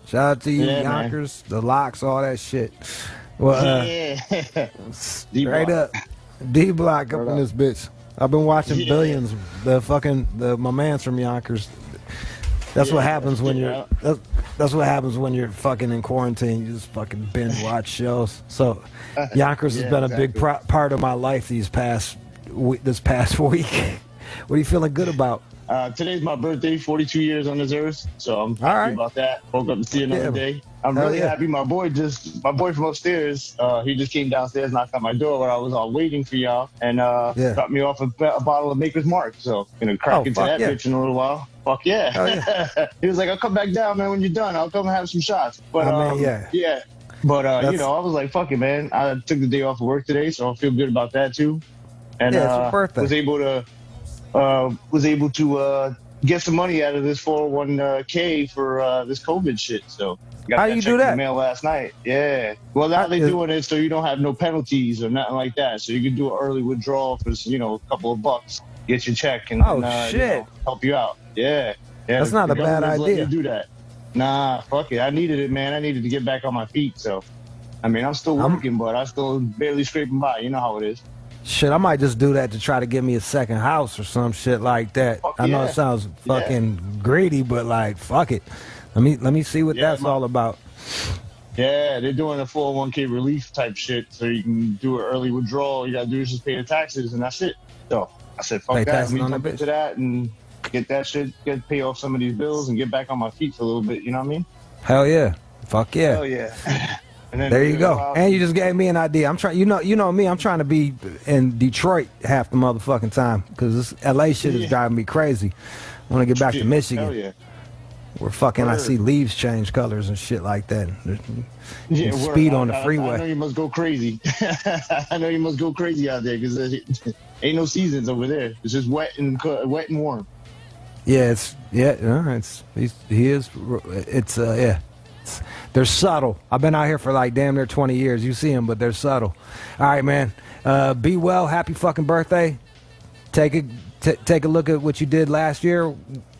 Shout out to you, Yonkers, man. The locks, all that shit. Well, straight up, D-Block up in this bitch. I've been watching Billions. The my man's from Yonkers. That's what happens when you're. That's what happens when you're fucking in quarantine. You just fucking binge watch shows. So, Yonkers has been a big part of my life this past week. What are you feeling good about? Today's my birthday, 42 years on this earth, so I'm happy about that. Woke up to see another day. I'm really happy. My boy from upstairs, he just came downstairs, knocked on my door while I was all waiting for y'all, and got me off a bottle of Maker's Mark. So gonna crack into that bitch in a little while. Fuck yeah. He was like, I'll come back down, man, when you're done. I'll come and have some shots. But But I was like, fuck it, man. I took the day off of work today, so I feel good about that too. And it's your birthday. was able to get some money out of this 401k for this COVID shit. So how you do that? In the mail last night. Yeah. Well, now they're doing it so you don't have no penalties or nothing like that. So you can do an early withdrawal for a couple of bucks, get your check, and shit, help you out. Yeah. That's not a bad idea. You do that. Nah, fuck it. I needed it, man. I needed to get back on my feet. So, I mean, I'm still working, but I still barely scraping by. You know how it is. Shit, I might just do that to try to get me a second house or some shit like that. I know it sounds fucking greedy, but like, fuck it. Let me see what that's all about. Yeah, they're doing a 401k relief type shit, so you can do an early withdrawal. You gotta do is just pay the taxes, and that's it. So I said, fuck that. Let me jump into that and get that shit, pay off some of these bills, and get back on my feet for a little bit. You know what I mean? Hell yeah, fuck yeah. Hell yeah. And then there you go. And you just gave me an idea. I'm trying. You know me. I'm trying to be in Detroit half the motherfucking time because this LA shit is driving me crazy. I want to get back to Michigan. Hell yeah. Where fucking I see leaves change colors and shit like that. Yeah, speed on the freeway. I know you must go crazy. I know you must go crazy out there because ain't no seasons over there. It's just wet and warm. Yeah, they're subtle. I've been out here for like damn near 20 years. You see them, but they're subtle. All right, man. Be well. Happy fucking birthday. Take a look at what you did last year,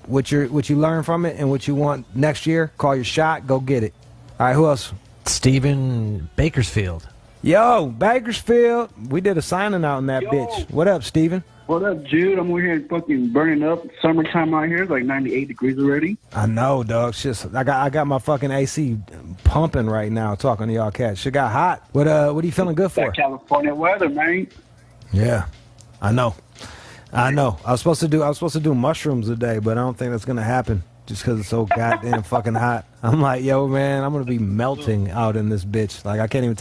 what you learned from it, and what you want next year. Call your shot. Go get it. All right, who else? Steven Bakersfield. Yo, Bakersfield. We did a signing out in that bitch. What up, Steven? What up, Jude? I'm over here fucking burning up. Summertime out here. It's like 98 degrees already. I know, dog. I got my fucking AC pumping right now talking to y'all cats. Shit got hot. What are you feeling good for? That California weather, man. Yeah, I know. I was supposed to do mushrooms today, but I don't think that's gonna happen just because it's so goddamn fucking hot. I'm like, yo, man, I'm gonna be melting out in this bitch. Like I can't even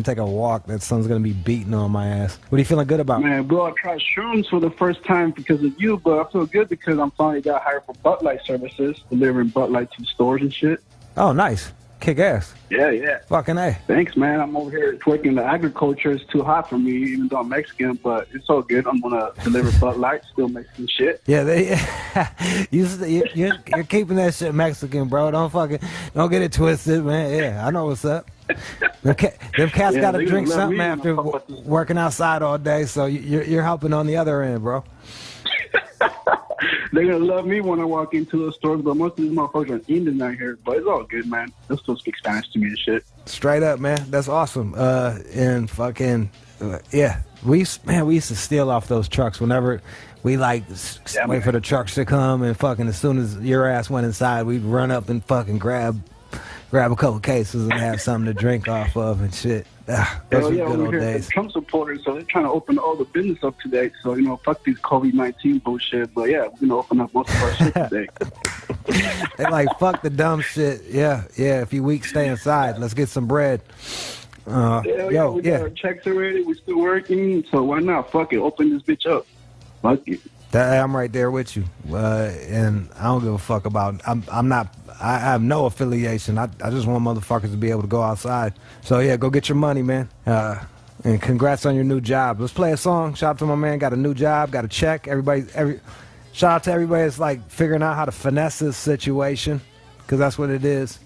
take a walk. That sun's gonna be beating on my ass. What are you feeling good about? Man, bro, I tried shrooms for the first time because of you, but I feel good because I'm finally got hired for Bud Light services, delivering Bud Light to stores and shit. Oh, nice. Kick ass. Yeah. Fucking A. Thanks, man. I'm over here working in the agriculture. It's too hot for me, even though I'm Mexican, but it's all good. I'm going to deliver Bud Light, still Mexican shit. Yeah, you're keeping that shit Mexican, bro. Don't get it twisted, man. Yeah, I know what's up. Them cats got to drink something after working outside all day, so you're helping on the other end, bro. They're going to love me when I walk into the stores, but most of these motherfuckers are Indian out here. But it's all good, man. They'll still speak Spanish to me and shit. Straight up, man. That's awesome. And fucking, yeah. We used to steal off those trucks whenever we wait for the trucks to come, and fucking as soon as your ass went inside, we'd run up and fucking grab a couple cases and have something to drink off of and shit. Those were good old days. Trump supporters, so they're trying to open all the business up today. So, fuck these COVID-19 bullshit. But yeah, we're going to open up most of our shit today. They like, fuck the dumb shit. Yeah. If you weak, stay inside. Let's get some bread. We got our checks already. We're still working. So why not? Fuck it. Open this bitch up. Fuck it. I'm right there with you. And I don't give a fuck about, I have no affiliation. I just want motherfuckers to be able to go outside. So yeah, go get your money, man. And congrats on your new job. Let's play a song. Shout out to my man. Got a new job. Got a check. Shout out to everybody that's like figuring out how to finesse this situation, because that's what it is.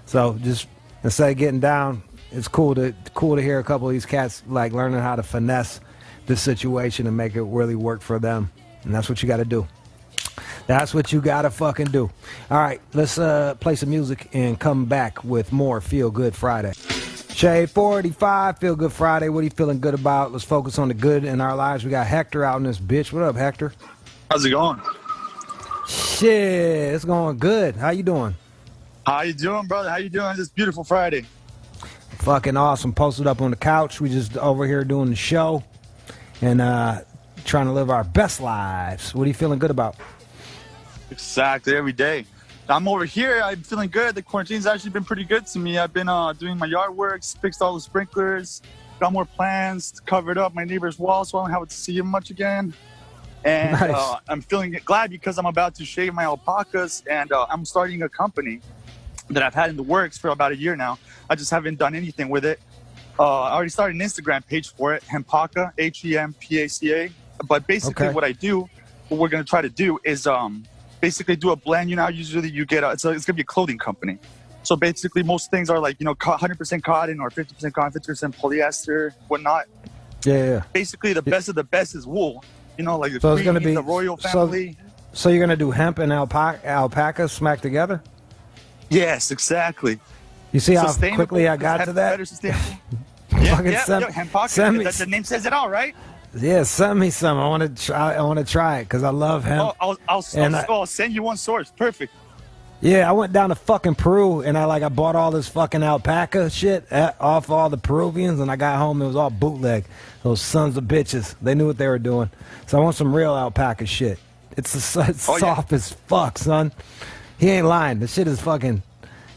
So just instead of getting down, it's cool to hear a couple of these cats like learning how to finesse this situation and make it really work for them. And that's what you got to do. That's what you got to fucking do. All right, let's play some music and come back with more Feel Good Friday. Shade 45, Feel Good Friday. What are you feeling good about? Let's focus on the good in our lives. We got Hector out in this bitch. What up, Hector? How's it going? Shit, it's going good. How you doing? How you doing, brother? How you doing this beautiful Friday? Fucking awesome. Posted up on the couch. We just over here doing the show and trying to live our best lives. What are you feeling good about? Exactly, every day. I'm over here. I'm feeling good. The quarantine's actually been pretty good to me. I've been doing my yard work, fixed all the sprinklers, got more plants, covered up my neighbor's wall so I don't have to see him much again. And nice. I'm feeling glad because I'm about to shave my alpacas, and I'm starting a company that I've had in the works for about a year now. I just haven't done anything with it. I already started an Instagram page for it, Hempaca, Hempaca. But basically what I do what we're gonna try to do is basically do a blend. You know, usually you get it's gonna be a clothing company. So basically, most things are like 100% cotton or 50% cotton, 50% polyester, whatnot. Yeah. Basically, the best of the best is wool. Like the So it's gonna be the royal family. So you're gonna do hemp and alpaca smack together? Yes, exactly. You see how quickly I got to that? Better sustainable. Yeah. Hemp me, the name says it all, right? Yeah, send me some. I want to try it because I love hemp. I'll send you one source. Perfect. Yeah, I went down to fucking Peru and I bought all this fucking alpaca shit off all the Peruvians, and I got home, it was all bootleg. Those sons of bitches, they knew what they were doing. So I want some real alpaca shit. It's soft as fuck, son. He ain't lying. The shit is fucking.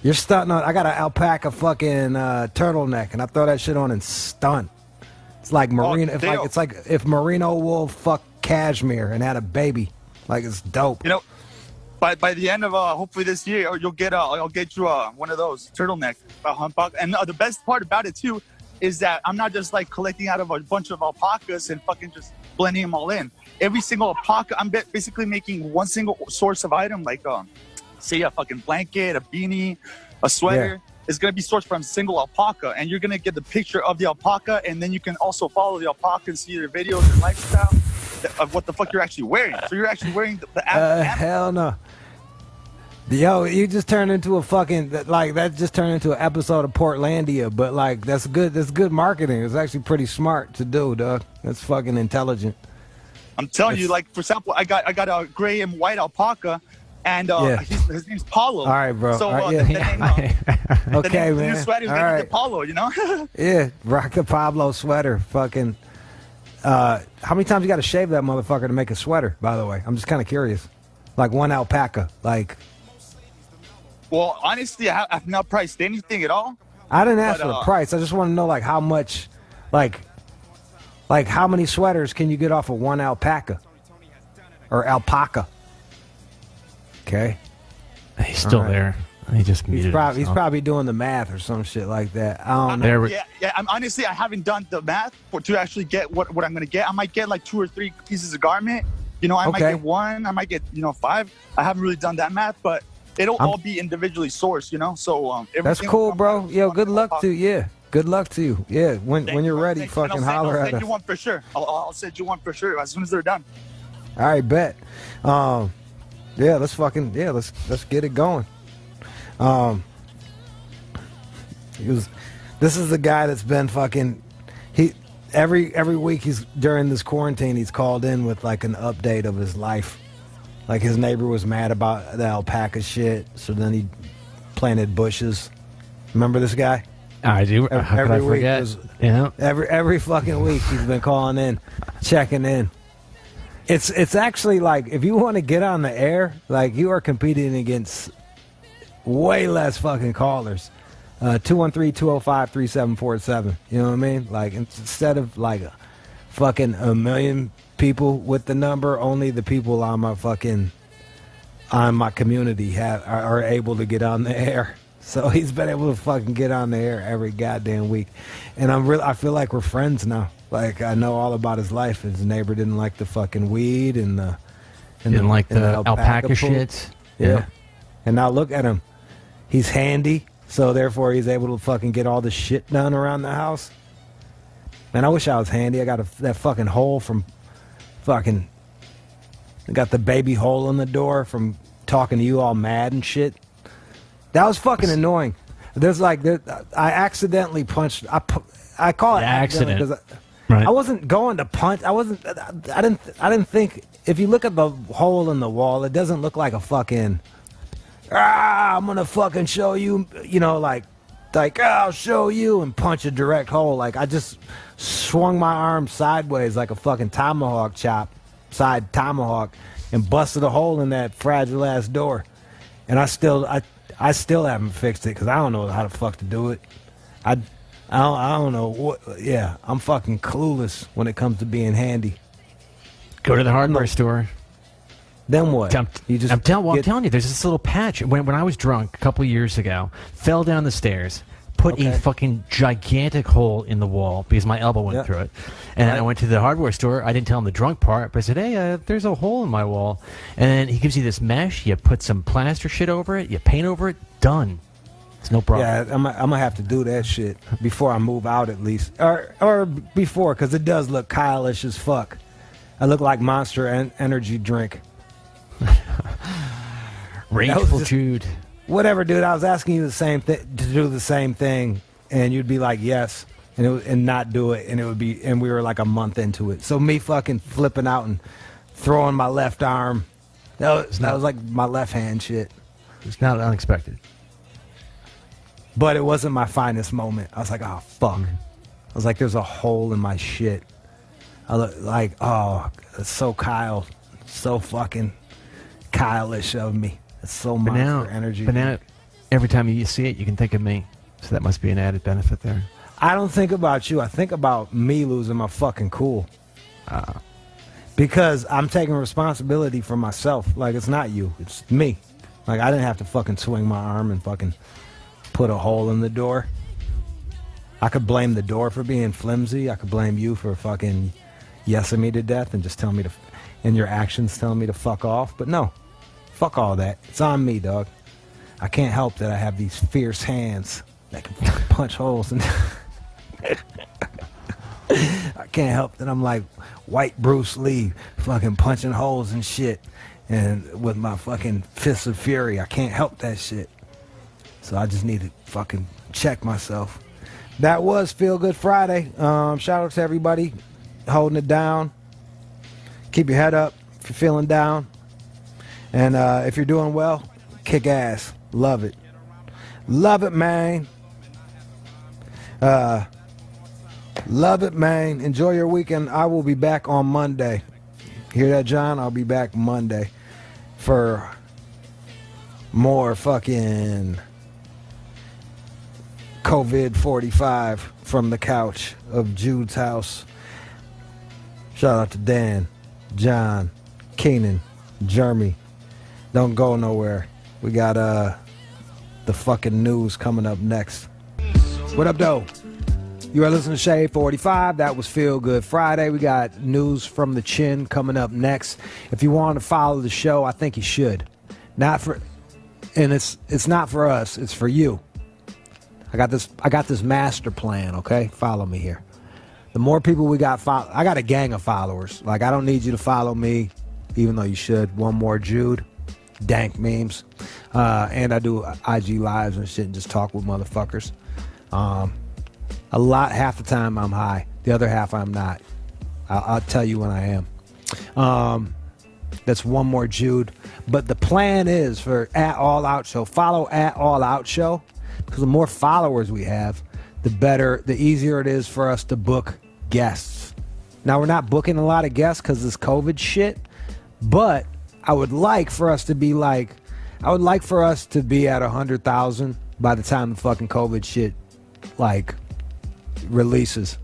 You're stunting on. I got an alpaca fucking turtleneck, and I throw that shit on and stunt. It's like merino. It's like if merino wool fucked cashmere and had a baby. Like, it's dope. By the end of hopefully this year, you'll get I'll get you one of those turtleneck and the best part about it too is that I'm not just like collecting out of a bunch of alpacas and fucking just blending them all in. Every single alpaca, I'm basically making one single source of item, like say a fucking blanket, a beanie, a sweater. Is going to be sourced from a single alpaca, and you're going to get the picture of the alpaca, and then you can also follow the alpaca and see their videos and lifestyle of what the fuck you're actually wearing. So you're actually wearing the hell no. Yo, you just turned into a fucking, that just turned into an episode of Portlandia, but that's good marketing. It's actually pretty smart to do, dog. That's fucking intelligent. I'm telling you, for example, I got a gray and white alpaca, and his name's Paulo. All right, bro. So okay, the man. new sweater's gonna be the Paulo, Yeah, rock the Pablo sweater. Fucking. How many times you got to shave that motherfucker to make a sweater? By the way, I'm just kind of curious. Like one alpaca, Well, honestly, I've not priced anything at all. I didn't ask for the price. I just want to know how much, how many sweaters can you get off of one alpaca or alpaca? Okay. He's still there. He just muted he's probably doing the math or some shit like that. I don't know. Yeah. Honestly, I haven't done the math to actually get what I'm gonna get. I might get 2 or 3 pieces of garment. I might get 1. I might get 5. I haven't really done that math, but it'll all be individually sourced. So that's cool, bro. Yo, good luck to you. Good luck to you. Yeah, when you're ready, fucking holler at us. I'll send you one for sure. I'll send you one for sure as soon as they're done. All right, bet. Let's get it going. This is the guy that's been fucking. Every week during this quarantine, he's called in with an update of his life. Like his neighbor was mad about the alpaca shit, so then he planted bushes. Remember this guy? I do. Every week every fucking week he's been calling in, checking in. It's actually if you want to get on the air, you are competing against way less fucking callers. 213-205-3747. You know what I mean? Instead of fucking a million people with the number, only the people on my community are able to get on the air. So he's been able to fucking get on the air every goddamn week, and I feel like we're friends now. I know all about his life. His neighbor didn't like the fucking weed and the alpaca shit. Yeah. And now look at him. He's handy, so therefore he's able to fucking get all the shit done around the house. Man, I wish I was handy. I got that fucking hole from fucking. I got the baby hole in the door from talking to you all mad and shit. That was fucking annoying. I accidentally punched. I call it accident because I wasn't going to punch. I didn't think. If you look at the hole in the wall, it doesn't look like a fucking. I'm gonna fucking show you. I'll show you and punch a direct hole. I just swung my arm sideways like a fucking tomahawk side tomahawk, and busted a hole in that fragile ass door. And I still haven't fixed it because I don't know how the fuck to do it. I don't know what. Yeah, I'm fucking clueless when it comes to being handy. Go to the hardware store. Then what? I'm telling you, there's this little patch. When I was drunk a couple years ago, fell down the stairs, put a fucking gigantic hole in the wall because my elbow went through it. And I went to the hardware store. I didn't tell him the drunk part, but I said, hey, there's a hole in my wall. And then he gives you this mesh. You put some plaster shit over it. You paint over it. Done. It's no problem. Yeah, I'm going to have to do that shit before I move out at least. Or before, because it does look Kyle-ish as fuck. I look like Monster Energy drink. Rageful Jude. Whatever, dude. I was asking you the same thing to do the same thing, and you'd be like, yes, and not do it, and we were like a month into it. So me fucking flipping out and throwing my left arm, that was like my left hand shit. It's not unexpected. But it wasn't my finest moment. I was like, oh, fuck. I was like, there's a hole in my shit. I look like, oh, it's so Kyle. So fucking Kyle-ish of me. It's so Monster Energy. But now, every time you see it, you can think of me. So that must be an added benefit there. I don't think about you. I think about me losing my fucking cool. Because I'm taking responsibility for myself. Like, it's not you. It's me. Like, I didn't have to fucking swing my arm and fucking put a hole in the door. I could blame the door for being flimsy. I could blame you for fucking yesing me to death and just telling me to, and your actions telling me to fuck off. But no, fuck all that. It's on me, dog. I can't help that I have these fierce hands that can punch holes in. I can't help that I'm like white Bruce Lee, fucking punching holes and shit, and with my fucking fists of fury. I can't help that shit. So I just need to fucking check myself. That was Feel Good Friday. Shout out to everybody holding it down. Keep your head up if you're feeling down. And if you're doing well, kick ass. Love it. Love it, man. Love it, man. Enjoy your weekend. I will be back on Monday. Hear that, John? I'll be back Monday for more fucking COVID 45 from the couch of Jude's house. Shout out to Dan, John, Keenan, Jeremy. Don't go nowhere. We got the fucking news coming up next. What up, though? You are listening to Shade 45. That was Feel Good Friday. We got news from the chin coming up next. If you want to follow the show, I think you should. And it's not for us. It's for you. I got this master plan. Okay, follow me here. The more people we got, I got a gang of followers. Like, I don't need you to follow me, even though you should. One more Jude, dank memes, and I do IG lives and shit and just talk with motherfuckers. Half the time I'm high. The other half I'm not. I'll tell you when I am. That's one more Jude. But the plan is for @AllOut Show. Follow @AllOut Show, because the more followers we have, the easier it is for us to book guests. Now, we're not booking a lot of guests because this COVID shit, but I would like for us to be at 100,000 by the time the fucking COVID shit like releases.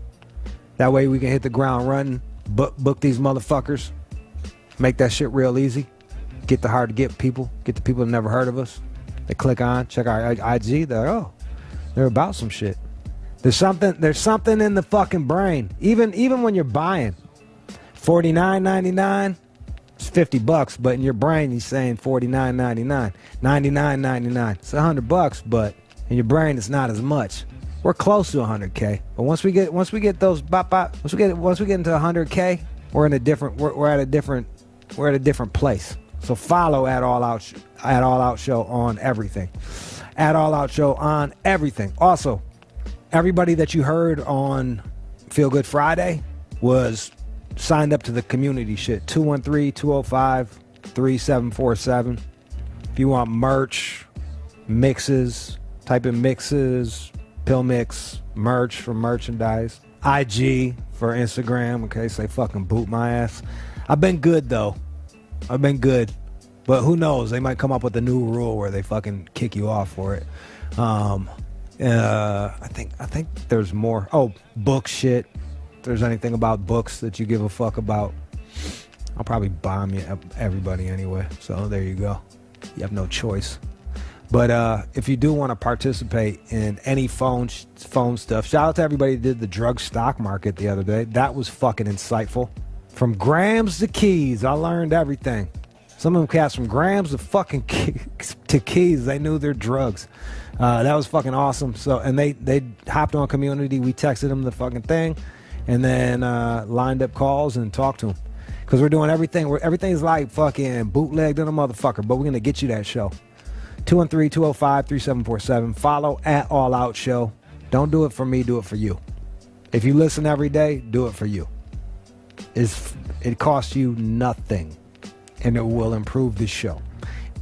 That way we can hit the ground running, book these motherfuckers, make that shit real easy, get the hard to get people, get the people that never heard of us. They click on, check our IG, they're about some shit. There's something in the fucking brain. Even when you're buying $49.99, it's $50, but in your brain you're saying $49.99, $99.99. It's $100, but in your brain it's not as much. We're close to 100K, but once we get into 100K, we're at a different place. So follow @AllOut Show on everything. @AllOut Show on everything. Also, everybody that you heard on Feel Good Friday was signed up to the community shit. 213-205-3747. If you want merch, mixes, type in mixes, pill mix, merch for merchandise. IG for Instagram, okay, say fucking boot my ass. I've been good though. I've been good. But who knows? They might come up with a new rule where they fucking kick you off for it. I think there's more. Oh, book shit. If there's anything about books that you give a fuck about, I'll probably bomb you everybody anyway. So there you go. You have no choice. But if you do want to participate in any phone stuff, shout out to everybody who did the drug stock market the other day. That was fucking insightful. From grams to keys, I learned everything. Some of them cats from grams to fucking keys, they knew their drugs. That was fucking awesome. So, and they hopped on Community. We texted them the fucking thing, and then lined up calls and talked to them. Because we're doing everything. Everything's like fucking bootlegged in a motherfucker, but we're gonna get you that show. 213-205-3747. Follow at All Out Show. Don't do it for me, do it for you. If you listen every day, do it for you. It costs you nothing, and it will improve the show.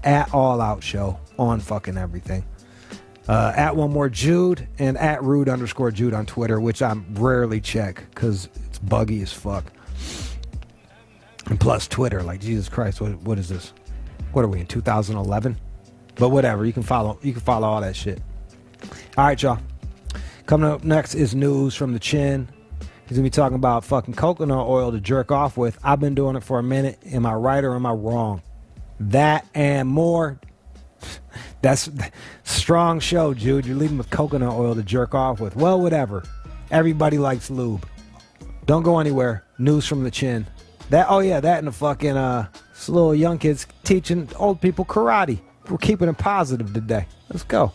At All Out Show on fucking everything. At One More Jude and at Rude_Jude on Twitter, which I rarely check because it's buggy as fuck. And plus Twitter, like Jesus Christ, what is this? What are we in 2011? But whatever, you can follow all that shit. All right, y'all. Coming up next is news from the Chin. He's gonna be talking about fucking coconut oil to jerk off with. I've been doing it for a minute. Am I right or am I wrong? That and more. That's strong show, Jude. You're leaving with coconut oil to jerk off with. Well, whatever. Everybody likes lube. Don't go anywhere. News from the Chin. That and the fucking little young kids teaching old people karate. We're keeping it positive today. Let's go.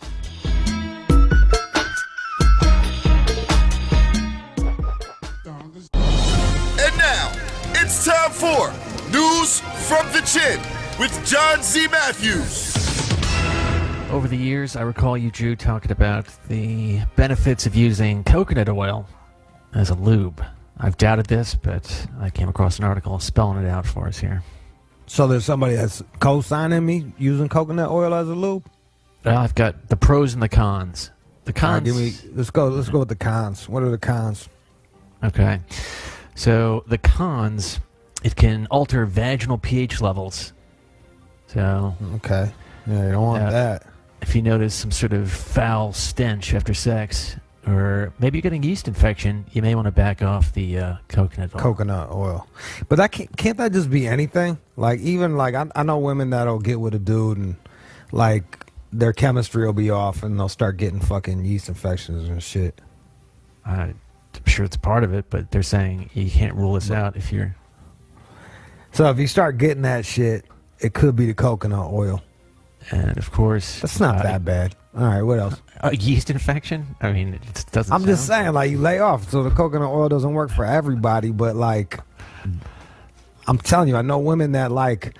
And now, it's time for News from the Chin with John Z. Matthews. Over the years, I recall you, Drew, talking about the benefits of using coconut oil as a lube. I've doubted this, but I came across an article spelling it out for us here. So there's somebody that's co-signing me using coconut oil as a lube? Well, I've got the pros and the cons. The cons. Right, let's go with the cons. What are the cons? Okay. So the cons, it can alter vaginal pH levels. So. Okay. Yeah, you don't want that. If you notice some sort of foul stench after sex, or maybe you're getting yeast infection, you may want to back off the coconut oil. But that can't that just be anything? Like, even like I know women that'll get with a dude and like their chemistry will be off and they'll start getting fucking yeast infections and shit. I'm sure it's part of it, but they're saying you can't rule this out if you're. So if you start getting that shit, it could be the coconut oil. And of course, that's not that bad. All right, what else? A yeast infection? I mean, it doesn't. I'm just saying, like, you lay off, so the coconut oil doesn't work for everybody. But like, I'm telling you, I know women that like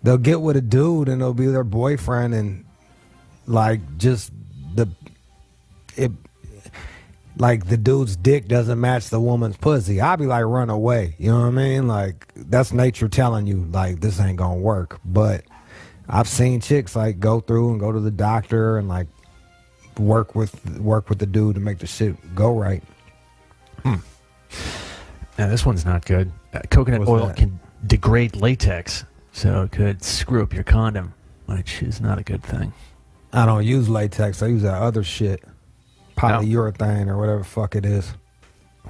they'll get with a dude and it'll be their boyfriend, and like just the dude's dick doesn't match the woman's pussy. I'll be like, run away. You know what I mean? Like, that's nature telling you like this ain't gonna work. But I've seen chicks like go through and go to the doctor and like work with the dude to make the shit go right. Now this one's not good. Coconut oil can degrade latex, so it could screw up your condom, which is not a good thing. I don't use latex. I use that other shit, polyurethane or whatever the fuck it is.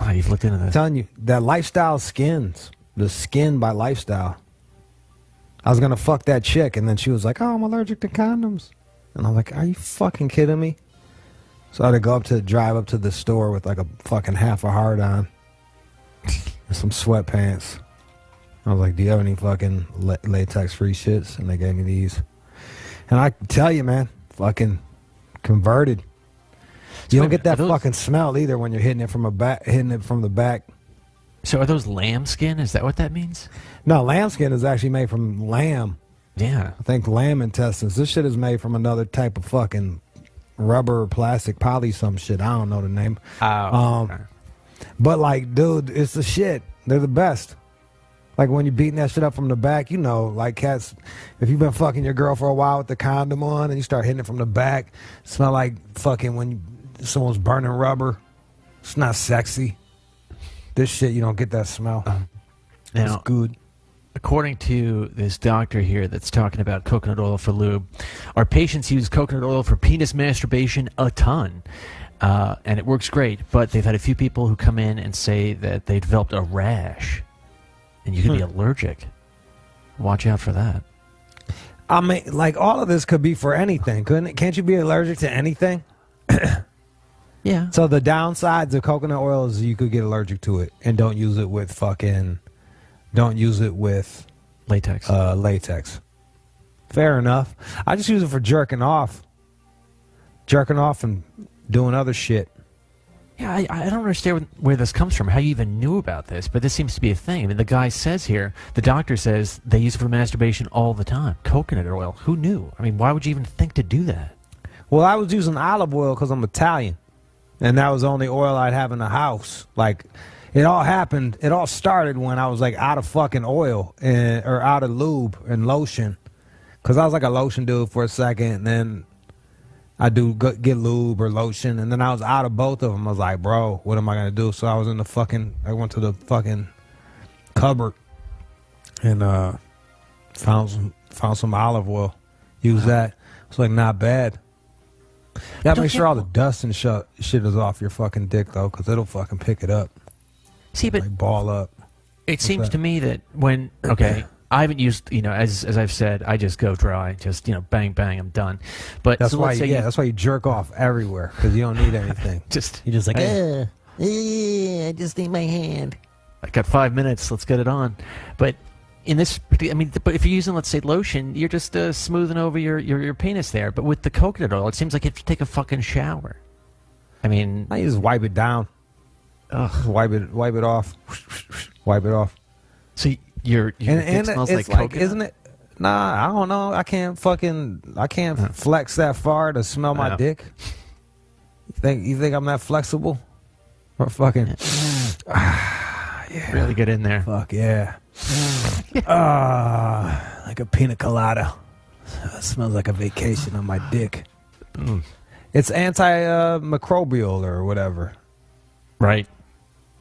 Wow, you've looked into this. I'm telling you, that Lifestyle Skins, the Skin by Lifestyle. I was going to fuck that chick, and then she was like, oh, I'm allergic to condoms. And I'm like, are you fucking kidding me? So I had to drive up to the store with like a fucking half a hard on and some sweatpants. I was like, do you have any fucking latex-free shits? And they gave me these. And I can tell you, man, fucking converted. You don't get that fucking smell either when you're hitting it from the back. So are those lamb skin? Is that what that means? No, lamb skin is actually made from lamb. Yeah. I think lamb intestines. This shit is made from another type of fucking rubber, plastic, poly, some shit. I don't know the name. Okay. But like, dude, it's the shit. They're the best. Like when you're beating that shit up from the back, you know, like cats, if you've been fucking your girl for a while with the condom on and you start hitting it from the back, smell like fucking when someone's burning rubber. It's not sexy. This shit, you don't get that smell. Now, it's good. According to this doctor here that's talking about coconut oil for lube, our patients use coconut oil for penis masturbation a ton. And it works great, but they've had a few people who come in and say that they developed a rash. And you could be allergic. Watch out for that. I mean, like, all of this could be for anything, couldn't it? Can't you be allergic to anything? Yeah. So the downsides of coconut oil is you could get allergic to it, and don't use it with latex. Latex. Fair enough. I just use it for jerking off and doing other shit. Yeah, I don't understand where this comes from, how you even knew about this, but this seems to be a thing. I mean, the guy says here, the doctor says they use it for masturbation all the time. Coconut oil. Who knew? I mean, why would you even think to do that? Well, I was using olive oil because I'm Italian, and that was the only oil I'd have in the house. Like, it all started when I was like out of fucking oil or out of lube and lotion, because I was like a lotion dude for a second, and then I get lube or lotion, and then I was out of both of them. I was like, bro, what am I gonna do? So I went to the fucking cupboard and found some olive oil. Used that. It's like not bad. You gotta make sure all the dust and shit is off your fucking dick though, because it'll fucking pick it up. See, but like ball up. It seems to me that when I haven't used, as I've said, I just go dry, just bang bang, I'm done. But that's why you jerk off everywhere, because you don't need anything. You're just like, I just need my hand. I got 5 minutes, let's get it on. But in this, but if you're using, let's say, lotion, you're just smoothing over your penis there. But with the coconut oil, it seems like you have to take a fucking shower. I mean, I just wipe it down. Ugh. Wipe it off. Wipe it off. So your dick smells like coconut? Isn't it? Nah, I don't know. I can't flex that far to smell my dick. You think I'm that flexible? Or fucking yeah. Really get in there. Fuck yeah. Like a pina colada. It smells like a vacation on my dick. Mm. It's antimicrobial or whatever. Right.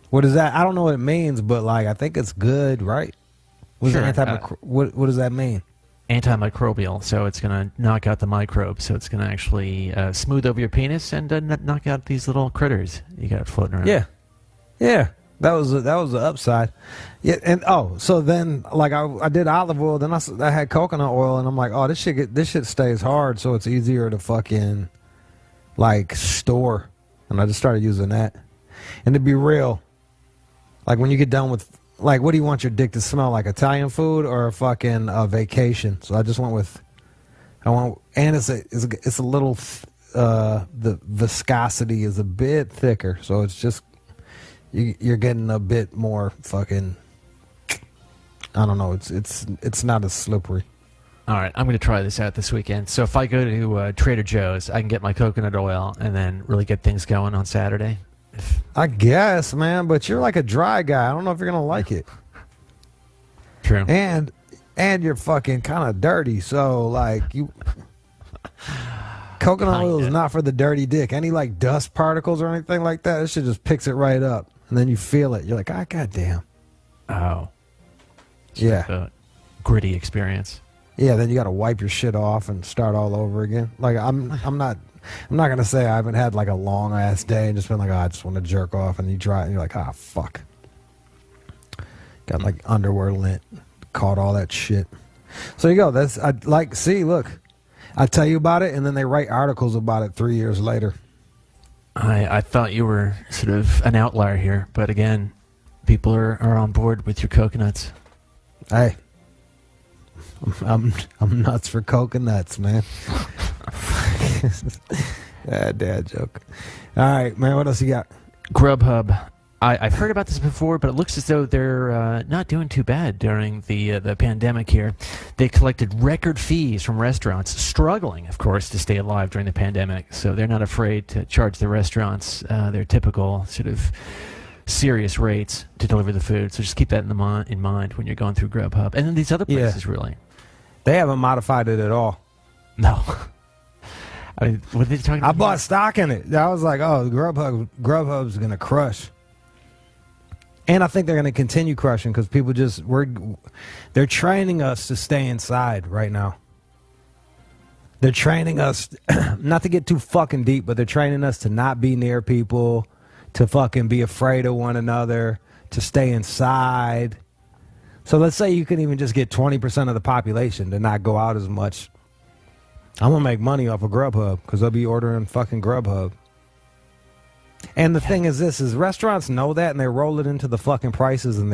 What is that? I don't know what it means, but like I think it's good, right? What does that mean? Antimicrobial, so it's going to knock out the microbes, so it's going to actually smooth over your penis and knock out these little critters you got floating around. Yeah. That was the upside. Yeah, and so then like I did olive oil, then I had coconut oil, and I'm like, oh, this shit stays hard, so it's easier to fucking like store, and I just started using that. And to be real, like when you get done with, like, what do you want your dick to smell like? Italian food or a fucking vacation? So I just went with, and it's a little, the viscosity is a bit thicker, so it's just, you're getting a bit more fucking, I don't know, it's not as slippery. All right, I'm going to try this out this weekend. So if I go to Trader Joe's, I can get my coconut oil and then really get things going on Saturday. I guess, man, but you're like a dry guy. I don't know if you're gonna like it. True. And you're fucking kind of dirty, so like coconut oil is not for the dirty dick. Any like dust particles or anything like that, it shit just picks it right up, and then you feel it. You're like, goddamn. Oh. Yeah. Like a gritty experience. Yeah. Then you got to wipe your shit off and start all over again. Like I'm not gonna say I haven't had like a long ass day and just been like, I just want to jerk off, and you dry it and you're like, fuck. Got like underwear lint, caught all that shit. So you go. Look, I tell you about it, and then they write articles about it 3 years later. I thought you were sort of an outlier here, but again, people are on board with your coconuts. Hey, I'm nuts for coconuts, man. Dad joke. All right, man, what else you got? Grubhub. I've heard about this before, but it looks as though they're not doing too bad during the pandemic here. They collected record fees from restaurants, struggling, of course, to stay alive during the pandemic. So they're not afraid to charge the restaurants their typical sort of serious rates to deliver the food. So just keep that in mind when you're going through Grubhub. And then these other places, really. They haven't modified it at all. No. I mean, what are they talking about? I bought stock in it. I was like, Grubhub's going to crush. And I think they're going to continue crushing because people they're training us to stay inside right now. They're training us not to get too fucking deep, but they're training us to not be near people, to fucking be afraid of one another, to stay inside. So let's say you can even just get 20% of the population to not go out as much. I'm going to make money off of Grubhub because they'll be ordering fucking Grubhub. And the thing is this, is restaurants know that and they roll it into the fucking prices and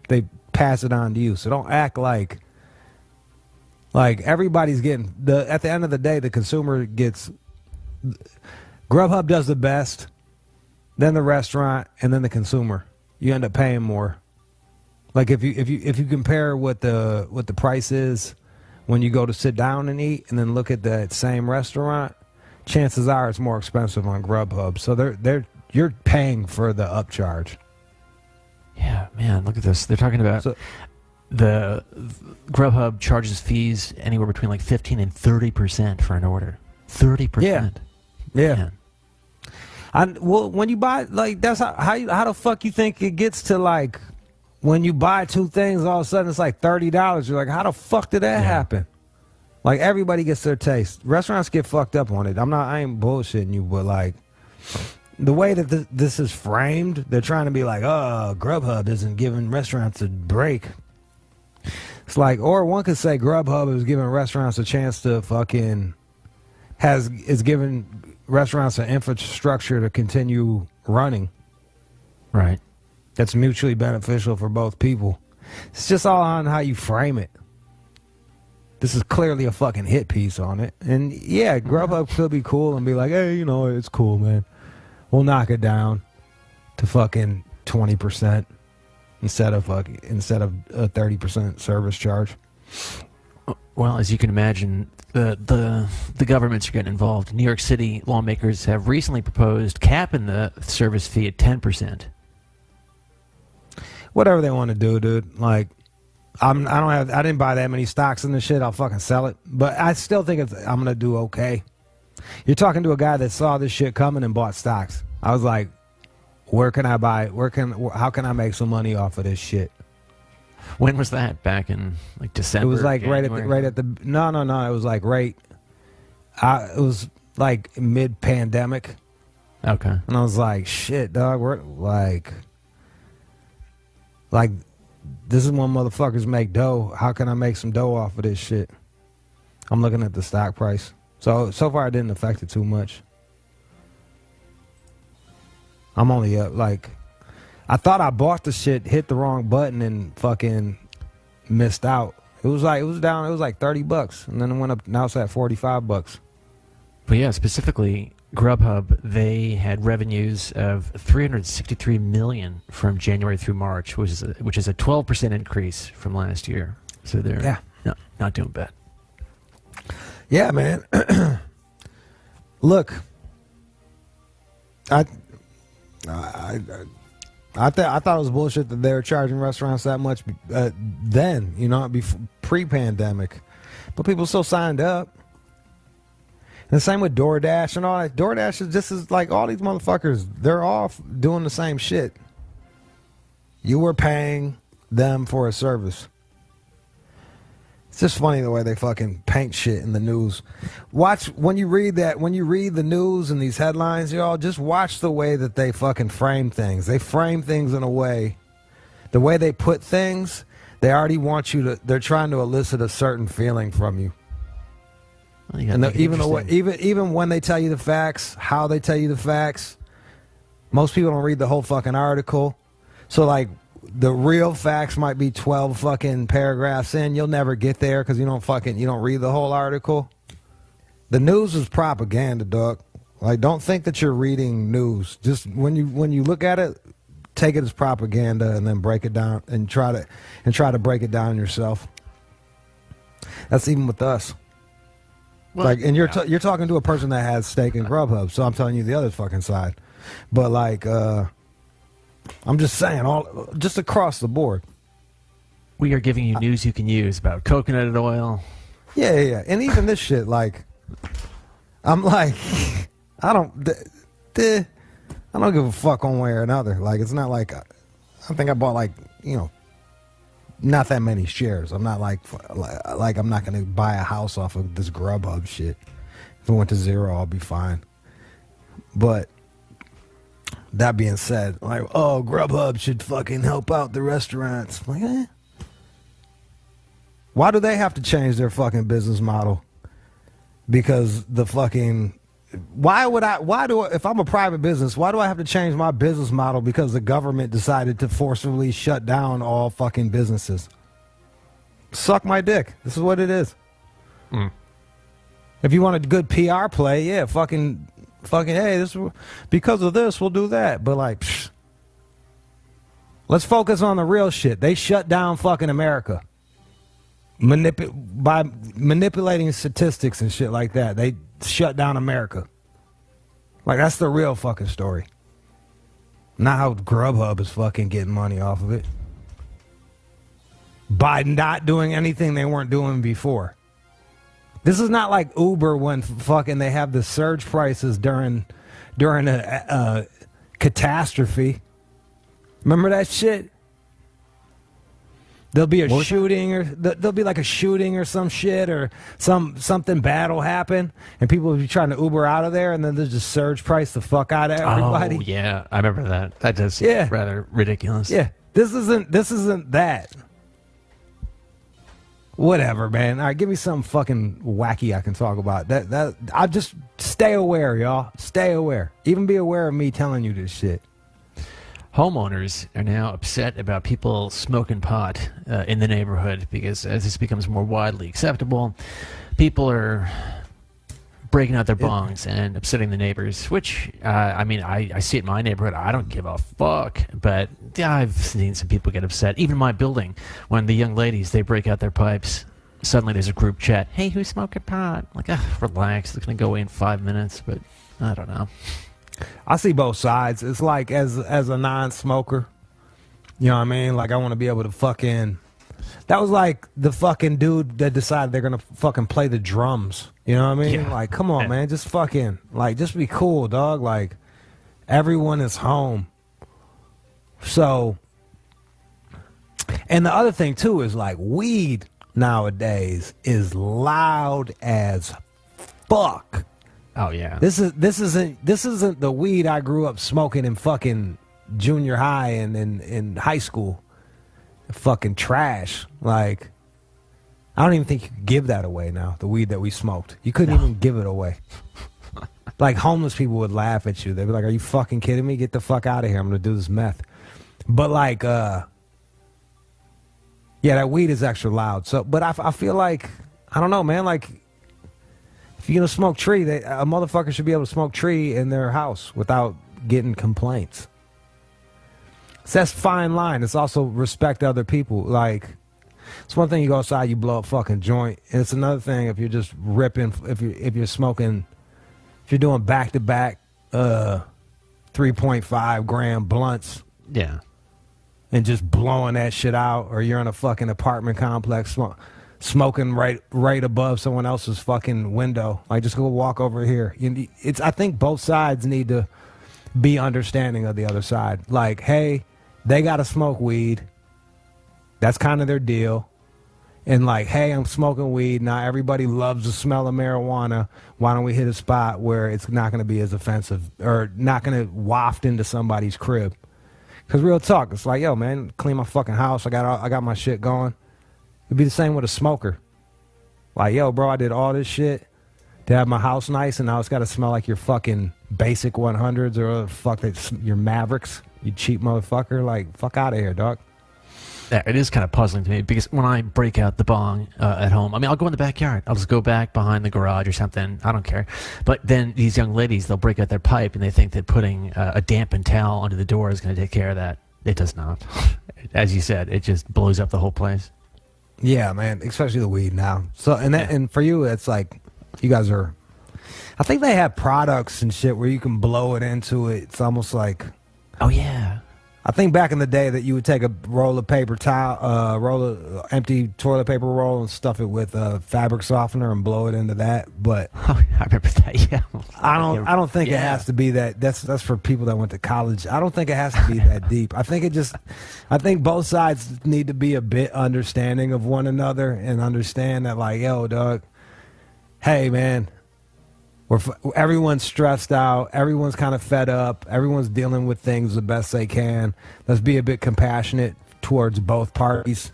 they pass it on to you. So don't act like everybody's getting, at the end of the day, the consumer gets, Grubhub does the best, then the restaurant, and then the consumer. You end up paying more. Like if you compare what the price is when you go to sit down and eat, and then look at that same restaurant, chances are it's more expensive on Grubhub. So you're paying for the upcharge. Yeah, man, look at this. They're talking about the Grubhub charges fees anywhere between like 15 and 30% for an order. 30%. Yeah. Well, when you buy, like, that's how the fuck you think it gets to, like, when you buy two things, all of a sudden it's like $30. You're like, how the fuck did that happen? Like, everybody gets their taste. Restaurants get fucked up on it. I ain't bullshitting you, but like, the way that this is framed, they're trying to be like, oh, Grubhub isn't giving restaurants a break. It's like, or one could say Grubhub is giving restaurants a chance to fucking, is giving restaurants an infrastructure to continue running. Right. That's mutually beneficial for both people. It's just all on how you frame it. This is clearly a fucking hit piece on it. And yeah, Grubhub could be cool and be like, hey, it's cool, man. We'll knock it down to fucking 20% instead of a 30% service charge. Well, as you can imagine, the governments are getting involved. New York City lawmakers have recently proposed capping the service fee at 10%. Whatever they want to do, dude. Like, I didn't buy that many stocks in this shit. I'll fucking sell it. But I still think I'm gonna do okay. You're talking to a guy that saw this shit coming and bought stocks. I was like, where can I buy? How can I make some money off of this shit? When was that? Back in like December? It was like January? right at the no. It was like it was like mid-pandemic. Okay. And I was like, shit, dog. We're like this is when motherfuckers make dough. How can I make some dough off of this shit? I'm looking at the stock price. So far, it didn't affect it too much. I'm only up like, I thought I bought the shit, hit the wrong button, and fucking missed out. It was down. It was like $30, and then it went up. Now it's at $45. But yeah, specifically Grubhub, they had revenues of $363 million from January through March, which is a 12% increase from last year. So they're not doing bad. Yeah, man. Look, I thought it was bullshit that they were charging restaurants that much then, before pre-pandemic, but people still signed up. And the same with DoorDash and all that. DoorDash is just as like all these motherfuckers. They're all doing the same shit. You were paying them for a service. It's just funny the way they fucking paint shit in the news. Watch when you read the news and these headlines, y'all, just watch the way that they fucking frame things. They frame things in a way, the way they put things, they already want you to, they're trying to elicit a certain feeling from you. Well, and even when they tell you the facts, how they tell you the facts, most people don't read the whole fucking article. So like, the real facts might be 12 fucking paragraphs in. You'll never get there because you don't read the whole article. The news is propaganda, dog. Like, don't think that you're reading news. Just when you look at it, take it as propaganda and then break it down and try to break it down yourself. That's even with us. Well, like, and you're talking to a person that has stake in Grubhub, so I'm telling you the other fucking side. But like, I'm just saying, just across the board. We are giving you news you can use about coconut oil. Yeah. And even this shit, like, I'm like, I don't give a fuck one way or another. Like, it's not like, I think I bought like, not that many shares. I'm not like I'm not going to buy a house off of this Grubhub shit. If it went to zero, I'll be fine. But that being said, like, oh, Grubhub should fucking help out the restaurants. Like, Why do they have to change their fucking business model? Because the fucking... if I'm a private business, why do I have to change my business model because the government decided to forcibly shut down all fucking businesses? Suck my dick. This is what it is. If you want a good PR play, yeah, fucking, hey, because of this, we'll do that. But like, let's focus on the real shit. They shut down fucking America. By manipulating statistics and shit like that, they shut down America. Like, that's the real fucking story. Not how Grubhub is fucking getting money off of it. By not doing anything they weren't doing before. This is not like Uber when fucking they have the surge prices during a catastrophe. Remember that shit? There'll be a shooting, or there'll be like a shooting or some shit, or something bad will happen, and people will be trying to Uber out of there, and then they'll just surge price the fuck out of everybody. Oh yeah, I remember that. That does seem rather ridiculous. Yeah, this isn't that. Whatever, man. All right, give me something fucking wacky I can talk about. That I just stay aware, y'all. Stay aware. Even be aware of me telling you this shit. Homeowners are now upset about people smoking pot in the neighborhood because as this becomes more widely acceptable, people are breaking out their bongs and upsetting the neighbors, which, I see it in my neighborhood. I don't give a fuck, but I've seen some people get upset. Even in my building, when the young ladies, they break out their pipes, suddenly there's a group chat. Hey, who's smoking pot? Like, relax. It's going to go away in 5 minutes, but I don't know. I see both sides. It's like as a non-smoker, you know what I mean? Like I want to be able to fucking... That was like the fucking dude that decided they're going to fucking play the drums. You know what I mean? Yeah. Like, come on, man. Just fucking... Like, just be cool, dog. Like, everyone is home. So... And the other thing, too, is like weed nowadays is loud as fuck. Oh yeah. This isn't the weed I grew up smoking in fucking junior high and in high school. Fucking trash. Like, I don't even think you could give that away now. The weed that we smoked, you couldn't even give it away. Like homeless people would laugh at you. They'd be like, "Are you fucking kidding me? Get the fuck out of here! I'm gonna do this meth." But like, yeah, that weed is extra loud. So, but I feel like, I don't know, man. Like, if you're gonna smoke tree, a motherfucker should be able to smoke tree in their house without getting complaints. So that's fine line. It's also respect other people. Like, it's one thing you go outside, you blow a fucking joint, and it's another thing if you're just ripping. If you're smoking, if you're doing back to back 3.5 gram blunts. Yeah. And just blowing that shit out, or you're in a fucking apartment complex smoking right above someone else's fucking window. Like, just go walk over here. I think both sides need to be understanding of the other side. Like, hey, they got to smoke weed. That's kind of their deal. And like, hey, I'm smoking weed. Now everybody loves the smell of marijuana. Why don't we hit a spot where it's not going to be as offensive or not going to waft into somebody's crib? Because real talk, it's like, yo, man, clean my fucking house. I got my shit going. It'd be the same with a smoker. Like, yo, bro, I did all this shit to have my house nice, and now it's got to smell like your fucking basic 100s or fuck your Mavericks, you cheap motherfucker. Like, fuck out of here, dog. Yeah, it is kind of puzzling to me because when I break out the bong at home, I mean, I'll go in the backyard. I'll just go back behind the garage or something. I don't care. But then these young ladies, they'll break out their pipe and they think that putting a dampened towel under the door is going to take care of that. It does not. As you said, it just blows up the whole place. Yeah, man, especially the weed now. So and for you, it's like you guys are. I think they have products and shit where you can blow it into it. It's almost like. Oh yeah. I think back in the day that you would take a roll of paper towel, empty toilet paper roll and stuff it with fabric softener and blow it into that. But I remember that. Yeah. I don't think it has to be that. That's for people that went to college. I don't think it has to be that deep. I think both sides need to be a bit understanding of one another and understand that, like, yo, dog, hey, man. Everyone's stressed out. Everyone's kind of fed up. Everyone's dealing with things the best they can. Let's be a bit compassionate towards both parties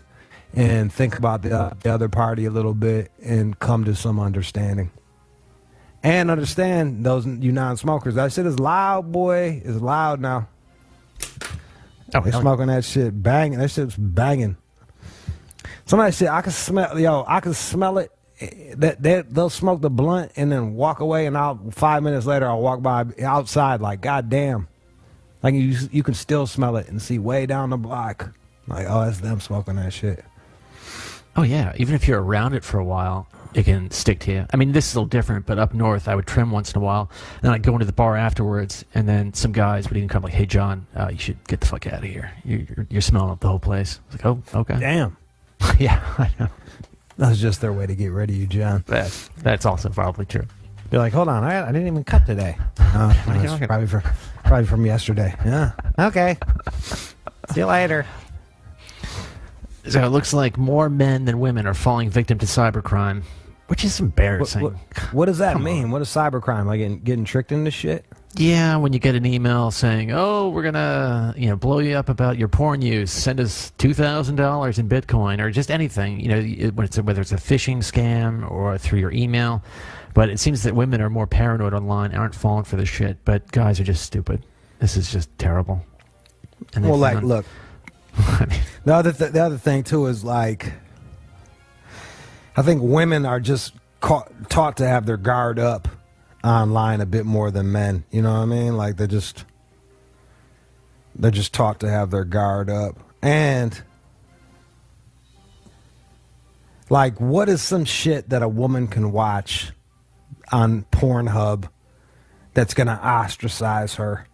and think about the other party a little bit and come to some understanding. And understand those you non-smokers. That shit is loud, boy. It's loud now. Oh, they're smoking that shit, banging. That shit's banging. Some of that shit, I can smell it. They'll smoke the blunt and then walk away, and 5 minutes later I'll walk by outside like, God damn. Like you can still smell it and see way down the block. Like, oh, that's them smoking that shit. Oh, yeah. Even if you're around it for a while, it can stick to you. I mean, this is a little different, but up north, I would trim once in a while. And then I'd go into the bar afterwards, and then some guys would even come like, hey, John, you should get the fuck out of here. You're smelling up the whole place. I was like, oh, okay. Damn. Yeah, I know. That was just their way to get rid of you, John. That's also probably true. Be like, hold on, I didn't even cut today. It's probably from yesterday. Yeah. Okay. See you later. So it looks like more men than women are falling victim to cybercrime, which is embarrassing. What does that mean? What is cybercrime? Like getting tricked into shit? Yeah, when you get an email saying, "Oh, we're gonna, blow you up about your porn use. Send us $2,000 in Bitcoin," or just anything. Whether it's a phishing scam or through your email. But it seems that women are more paranoid online, aren't falling for this shit. But guys are just stupid. This is just terrible. And well, look. The other thing too is like, I think women are just taught to have their guard up online a bit more than men. You know what I mean? Like they're just taught to have their guard up. And like, what is some shit that a woman can watch on Pornhub that's gonna ostracize her?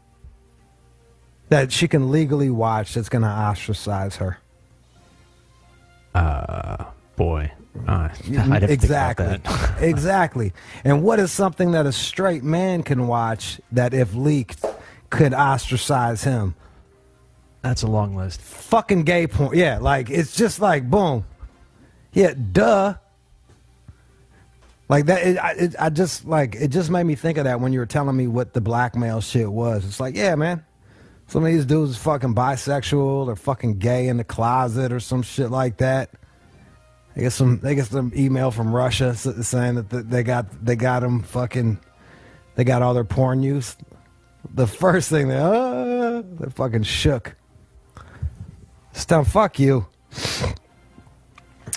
That she can legally watch that's going to ostracize her. Boy. I'd have to exactly. think about that. Exactly. And what is something that a straight man can watch that, if leaked, could ostracize him? That's a long list. Fucking gay porn. Yeah, like, it's just like, boom. Yeah, duh. Like that, it just made me think of that when you were telling me what the blackmail shit was. It's like, yeah, man. Some of these dudes is fucking bisexual or fucking gay in the closet or some shit like that. They get some email from Russia saying that they got them fucking, they got all their porn use. The first thing they're fucking shook. Still, fuck you.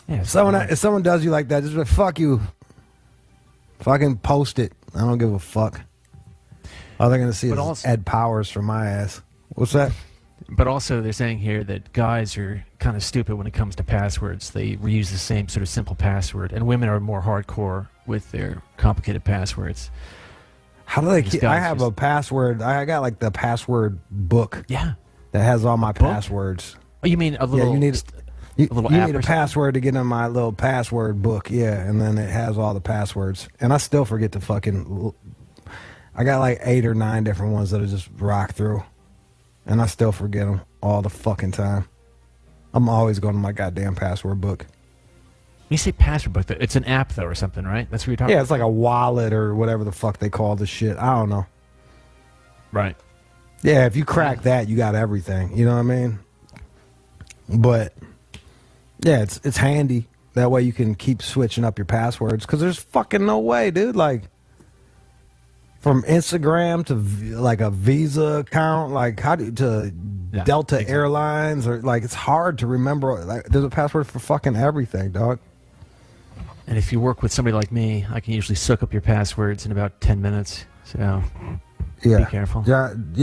Yeah, if someone does you like that, just like, fuck you. Fucking post it. I don't give a fuck. All they're gonna see is Ed Powers from my ass. What's that? But also, they're saying here that guys are kind of stupid when it comes to passwords. They reuse the same sort of simple password, and women are more hardcore with their complicated passwords. How do they keep? I have a password. I got like the password book. Yeah. That has all my passwords. Oh, you mean a little? Yeah, you need a password to get in my little password book. Yeah, and then it has all the passwords. And I still forget to fucking. I got like 8 or 9 different ones that I just rock through. And I still forget them all the fucking time. I'm always going to my goddamn password book. You say password book, it's an app though or something, right? That's what you're talking about? Yeah, it's like a wallet or whatever the fuck they call the shit. I don't know. Right. Yeah, if you crack that, you got everything. You know what I mean? But, yeah, it's handy. That way you can keep switching up your passwords. Because there's fucking no way, dude. Like, from Instagram to like a Visa account, like Delta Airlines, or like it's hard to remember. Like, there's a password for fucking everything, dog. And if you work with somebody like me, I can usually soak up your passwords in about 10 minutes. So be careful. John,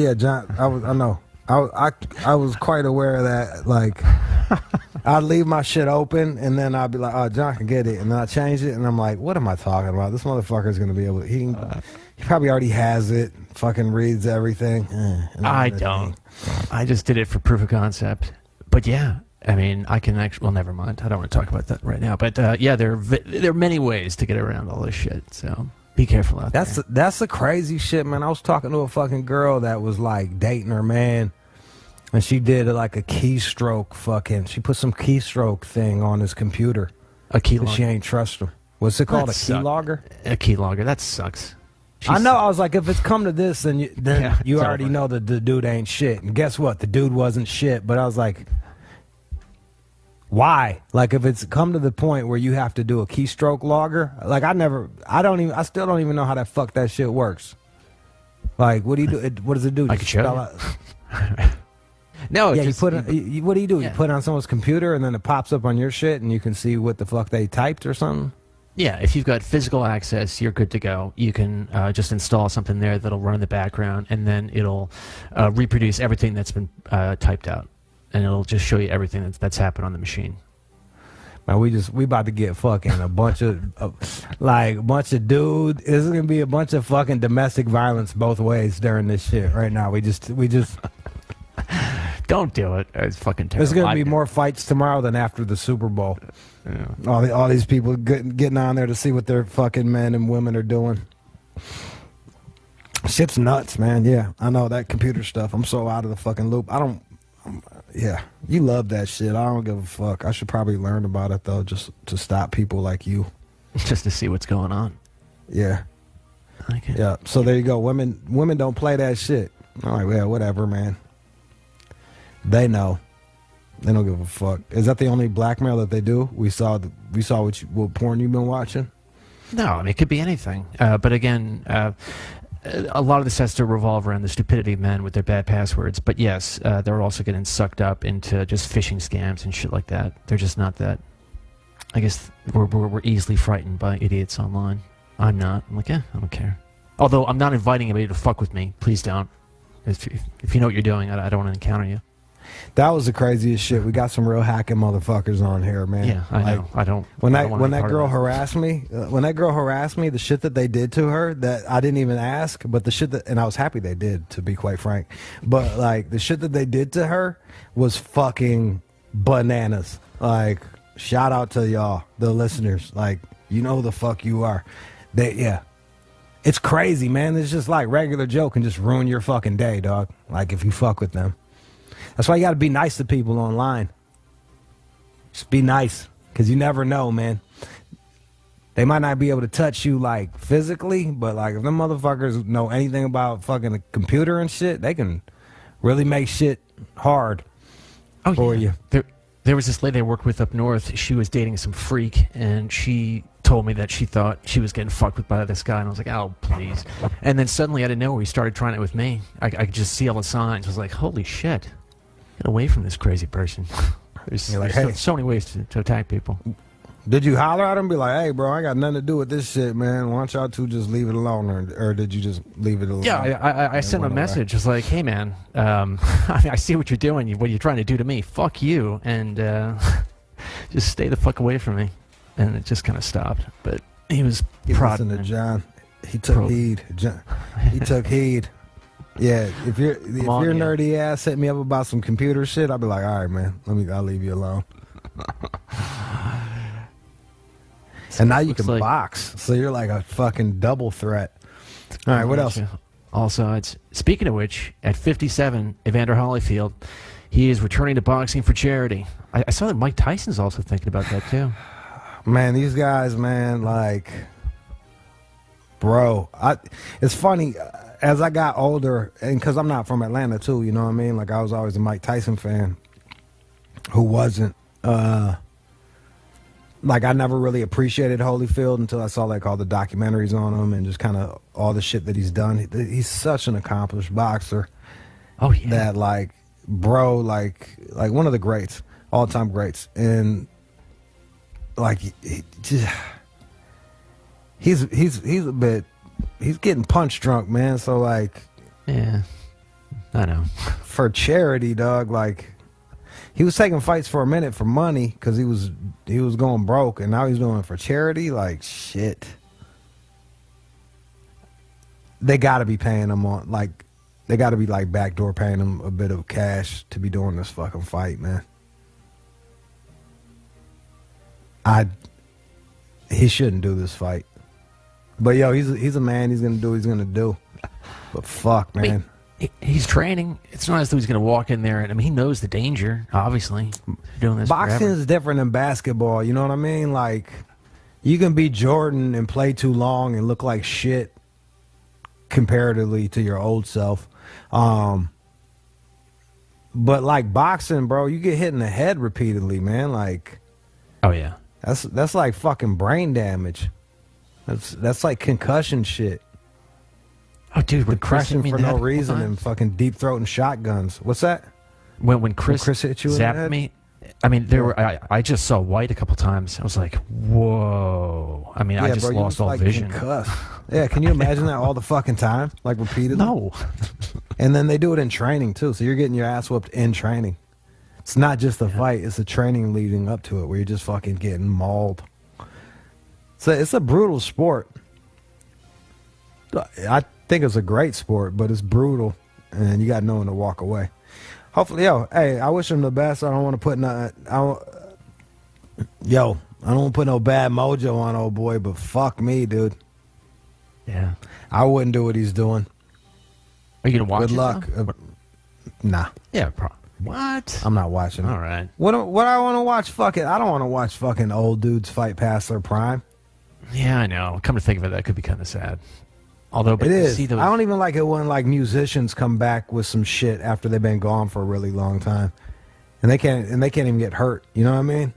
I know. I was quite aware of that. Like, I'd leave my shit open, and then I'd be like, "Oh, John can get it," and then I change it, and I'm like, "What am I talking about? This motherfucker's gonna be able to." He probably already has it. Fucking reads everything. I don't. I just did it for proof of concept. But yeah, I mean, I can actually. Well, never mind. I don't want to talk about that right now. But yeah, there are many ways to get around all this shit. So be careful out there. That's the crazy shit, man. I was talking to a fucking girl that was like dating her man, and she did like a keystroke fucking. She put some keystroke thing on his computer. A keylogger. She ain't trust him. What's it called? A keylogger? A keylogger. That sucks. I know. I was like, if it's come to this, then you already know that the dude ain't shit. And guess what? The dude wasn't shit. But I was like, Why? Like, if it's come to the point where you have to do a keystroke logger, like I still don't even know how that fuck that shit works. Like, what do you do? What does it do? I can show you. No, yeah, just, what do you do? Yeah. You put it on someone's computer and then it pops up on your shit and you can see what the fuck they typed or something? Yeah, if you've got physical access, you're good to go. You can just install something there that'll run in the background, and then it'll reproduce everything that's been typed out, and it'll just show you everything that's happened on the machine. Man, we about to get fucking a bunch of dudes. This is gonna be a bunch of fucking domestic violence both ways during this shit right now. We just don't do it. It's fucking terrible. There's gonna be more fights tomorrow than after the Super Bowl. Yeah. All these people getting on there to see what their fucking men and women are doing. Shit's nuts, man. Yeah, I know that computer stuff. I'm so out of the fucking loop. Yeah, you love that shit. I don't give a fuck. I should probably learn about it though, just to stop people like you. Just to see what's going on. Yeah. Okay. Yeah. So there you go. Women don't play that shit. All right, well, whatever, man. They know. They don't give a fuck. Is that the only blackmail that they do? We saw what porn you've been watching? No, I mean, it could be anything. But again, a lot of this has to revolve around the stupidity of men with their bad passwords. But yes, they're also getting sucked up into just phishing scams and shit like that. They're just not that. I guess we're easily frightened by idiots online. I'm not. I'm like, I don't care. Although I'm not inviting anybody to fuck with me. Please don't. If you know what you're doing, I don't want to encounter you. That was the craziest shit. We got some real hacking motherfuckers on here, man. Yeah, I know. I don't. When that girl harassed me, the shit that they did to her that I didn't even ask, but the shit and I was happy they did, to be quite frank. But like the shit that they did to her was fucking bananas. Like, shout out to y'all, the listeners. Like, you know who the fuck you are. It's crazy, man. It's just like regular joke can just ruin your fucking day, dog. Like if you fuck with them. That's why you got to be nice to people online. Just be nice, because you never know, man. They might not be able to touch you, like, physically, but, like, if them motherfuckers know anything about fucking a computer and shit, they can really make shit hard for you. There was this lady I worked with up north. She was dating some freak, and she told me that she thought she was getting fucked with by this guy, and I was like, oh, please. And then suddenly, out of nowhere, he started trying it with me. I could just see all the signs. I was like, holy shit. Get away from this crazy person. There's so many ways to attack people. Did you holler at him and be like, hey, bro, I got nothing to do with this shit, man. Why don't y'all two just leave it alone? Or did you just leave it alone? Yeah, I sent him a message. I was like, hey, man, I see what you're doing. What you're trying to do to me. Fuck you. And just stay the fuck away from me. And it just kind of stopped. But he was proud. Listen to John. He took heed. He took heed. Yeah, if your nerdy ass hit me up about some computer shit, I'll be like, all right, man, I'll leave you alone. And now you can box, so you're like a fucking double threat. All right, what else? All sides. Speaking of which, at 57, Evander Holyfield, he is returning to boxing for charity. I saw that Mike Tyson's also thinking about that too. Man, these guys, man, like, bro, it's funny. As I got older, and because I'm not from Atlanta too, you know what I mean? Like, I was always a Mike Tyson fan who wasn't. Like, I never really appreciated Holyfield until I saw, like, all the documentaries on him and just kind of all the shit that he's done. He's such an accomplished boxer. Oh, yeah. That, like, bro, like one of the greats, all-time greats. And, like, he's a bit... He's getting punch drunk, man. So, like, yeah, I know. For charity, dog. Like, he was taking fights for a minute for money because he was going broke, and now he's doing it for charity. Like, shit. They got to be paying him on, like, they got to be like backdoor paying him a bit of cash to be doing this fucking fight, man. He shouldn't do this fight. But, yo, he's a man. He's going to do what he's going to do. But fuck, man. I mean, he's training. It's not as though he's going to walk in there. And I mean, he knows the danger, obviously, doing this Boxing forever. is different than basketball. You know what I mean? Like, you can be Jordan and play too long and look like shit comparatively to your old self. But But like boxing, bro, you get hit in the head repeatedly, man. Like, oh yeah, that's like fucking brain damage. That's like concussion shit. Oh, dude, depression for no reason and fucking deep throating shotguns. What's that? When Chris hit you in the zapped head? me, I mean, I just saw white a couple times. I was like, whoa. I mean, I just bro, lost all like vision. Concussed. Yeah, can you imagine that all the fucking time? Like repeatedly? No. And then they do it in training too. So you're getting your ass whooped in training. It's not just the fight, it's the training leading up to it where you're just fucking getting mauled. So it's a brutal sport. I think it's a great sport, but it's brutal and you got no one to walk away. Hopefully, hey, I wish him the best. I don't want to put I don't want to put no bad mojo on old boy, but fuck me, dude. Yeah. I wouldn't do what he's doing. Are you going to watch Good luck. Nah. Yeah, what? I'm not watching it. All right. What I want to watch? Fucking, I don't want to watch fucking old dudes fight past their prime. Yeah, I know. Come to think of it, that could be kind of sad. Although, but It is. See those, I don't even like it when like musicians come back with some shit after they've been gone for a really long time, and they can't even get hurt. You know what I mean?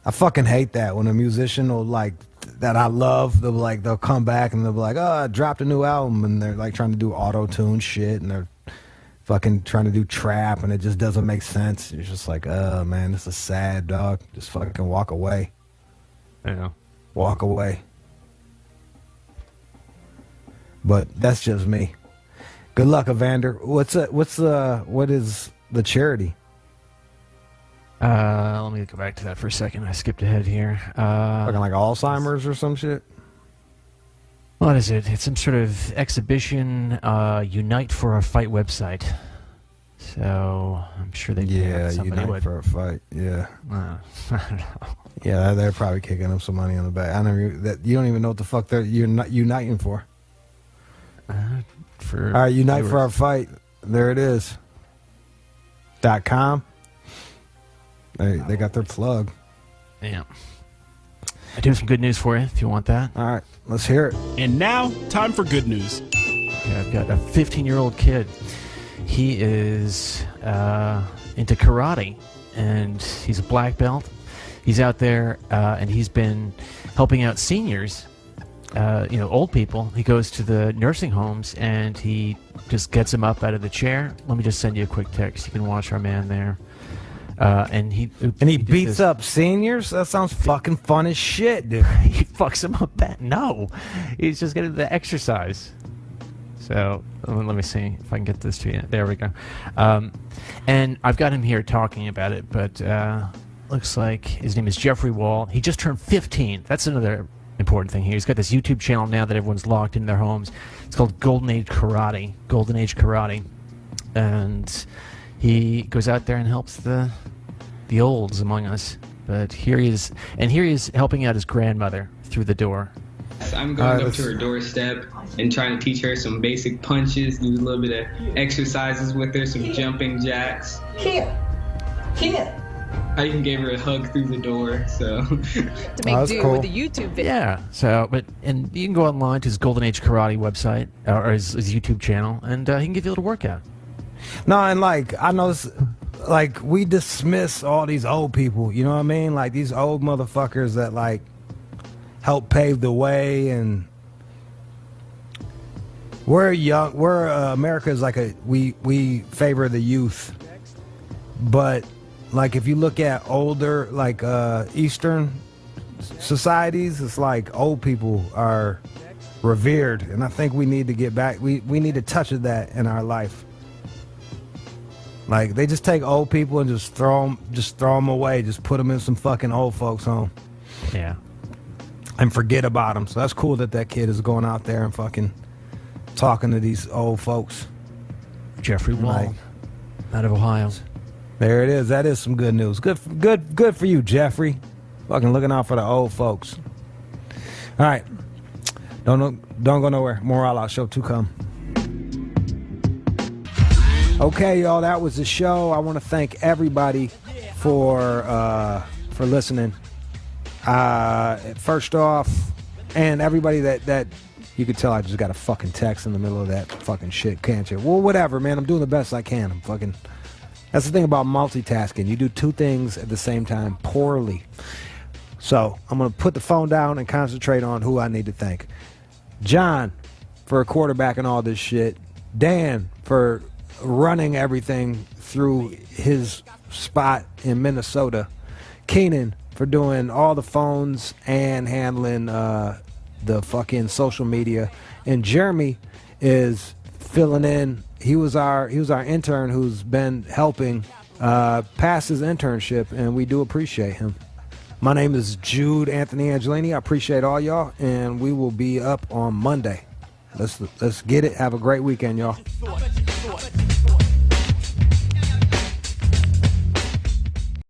I fucking hate that when a musician will like that I love. They'll come back and they'll be like, "Oh, I dropped a new album," and they're like trying to do auto-tune shit and they're fucking trying to do trap and it just doesn't make sense. You're just like, "Oh man, this is sad, dog. Just fucking walk away." Yeah. Walk away. But that's just me. Good luck, Evander. What is the charity? let me go back to that for a second. I skipped ahead here. Fucking like Alzheimer's or some shit? What is it? It's some sort of exhibition, Unite for a Fight website. So I'm sure they Unite for a Fight. Yeah. I don't know. Yeah, they're probably kicking them some money on the back. You don't even know what the fuck you're not uniting for. All right, Unite for Our Fight. There it is. .com. They got their plug. Yeah. I do have some good news for you if you want that. All right, let's hear it. And now, time for good news. Okay, I've got a 15-year-old kid. He is into karate, and he's a black belt. He's out there, and he's been helping out seniors, old people. He goes to the nursing homes, and he just gets them up out of the chair. Let me just send you a quick text. You can watch our man there. And he beats up seniors? That sounds fucking fun as shit, dude. He fucks them up bad. No, he's just getting the exercise. So let me see if I can get this to you. There we go. And I've got him here talking about it, but looks like his name is Jeffrey Wall. He just turned 15. That's another important thing here. He's got this YouTube channel now that everyone's locked in their homes. It's called Golden Age Karate. Golden Age Karate. And he goes out there and helps the olds among us. But here he is, and here he is helping out his grandmother through the door. I'm going up to her doorstep and trying to teach her some basic punches, do a little bit of exercises with her, some jumping jacks. Here. I even gave her a hug through the door, so. To make do with the YouTube video. Yeah, so, and you can go online to his Golden Age Karate website, or his YouTube channel, and he can give you a little workout. No, and I know this, we dismiss all these old people, you know what I mean? Like these old motherfuckers that help pave the way, and we're young. America's we favor the youth, but if you look at older Eastern societies, it's like old people are revered, and I think we need to get back. We need a touch of that in our life. They just take old people and just throw them away. Just put them in some fucking old folks home. Yeah. And forget about them. So that's cool that kid is going out there and fucking talking to these old folks. Jeffrey Wall, out of Ohio. There it is. That is some good news. Good for you, Jeffrey. Fucking looking out for the old folks. All right. Don't go nowhere. More All Out Show to come. Okay, y'all, that was the show. I want to thank everybody for listening. First off, and everybody that You could tell I just got a fucking text in the middle of that fucking shit, can't you? Well, whatever, man. I'm doing the best I can. I'm fucking... That's the thing about multitasking. You do two things at the same time poorly. So I'm going to put the phone down and concentrate on who I need to thank. John for quarterbacking all this shit. Dan for running everything through his spot in Minnesota. Keenan for doing all the phones and handling the fucking social media. And Jeremy is filling in. He was our intern who's been helping pass his internship, and we do appreciate him. My name is Jude Anthony Angelini. I appreciate all y'all, and we will be up on Monday. Let's get it. Have a great weekend, y'all.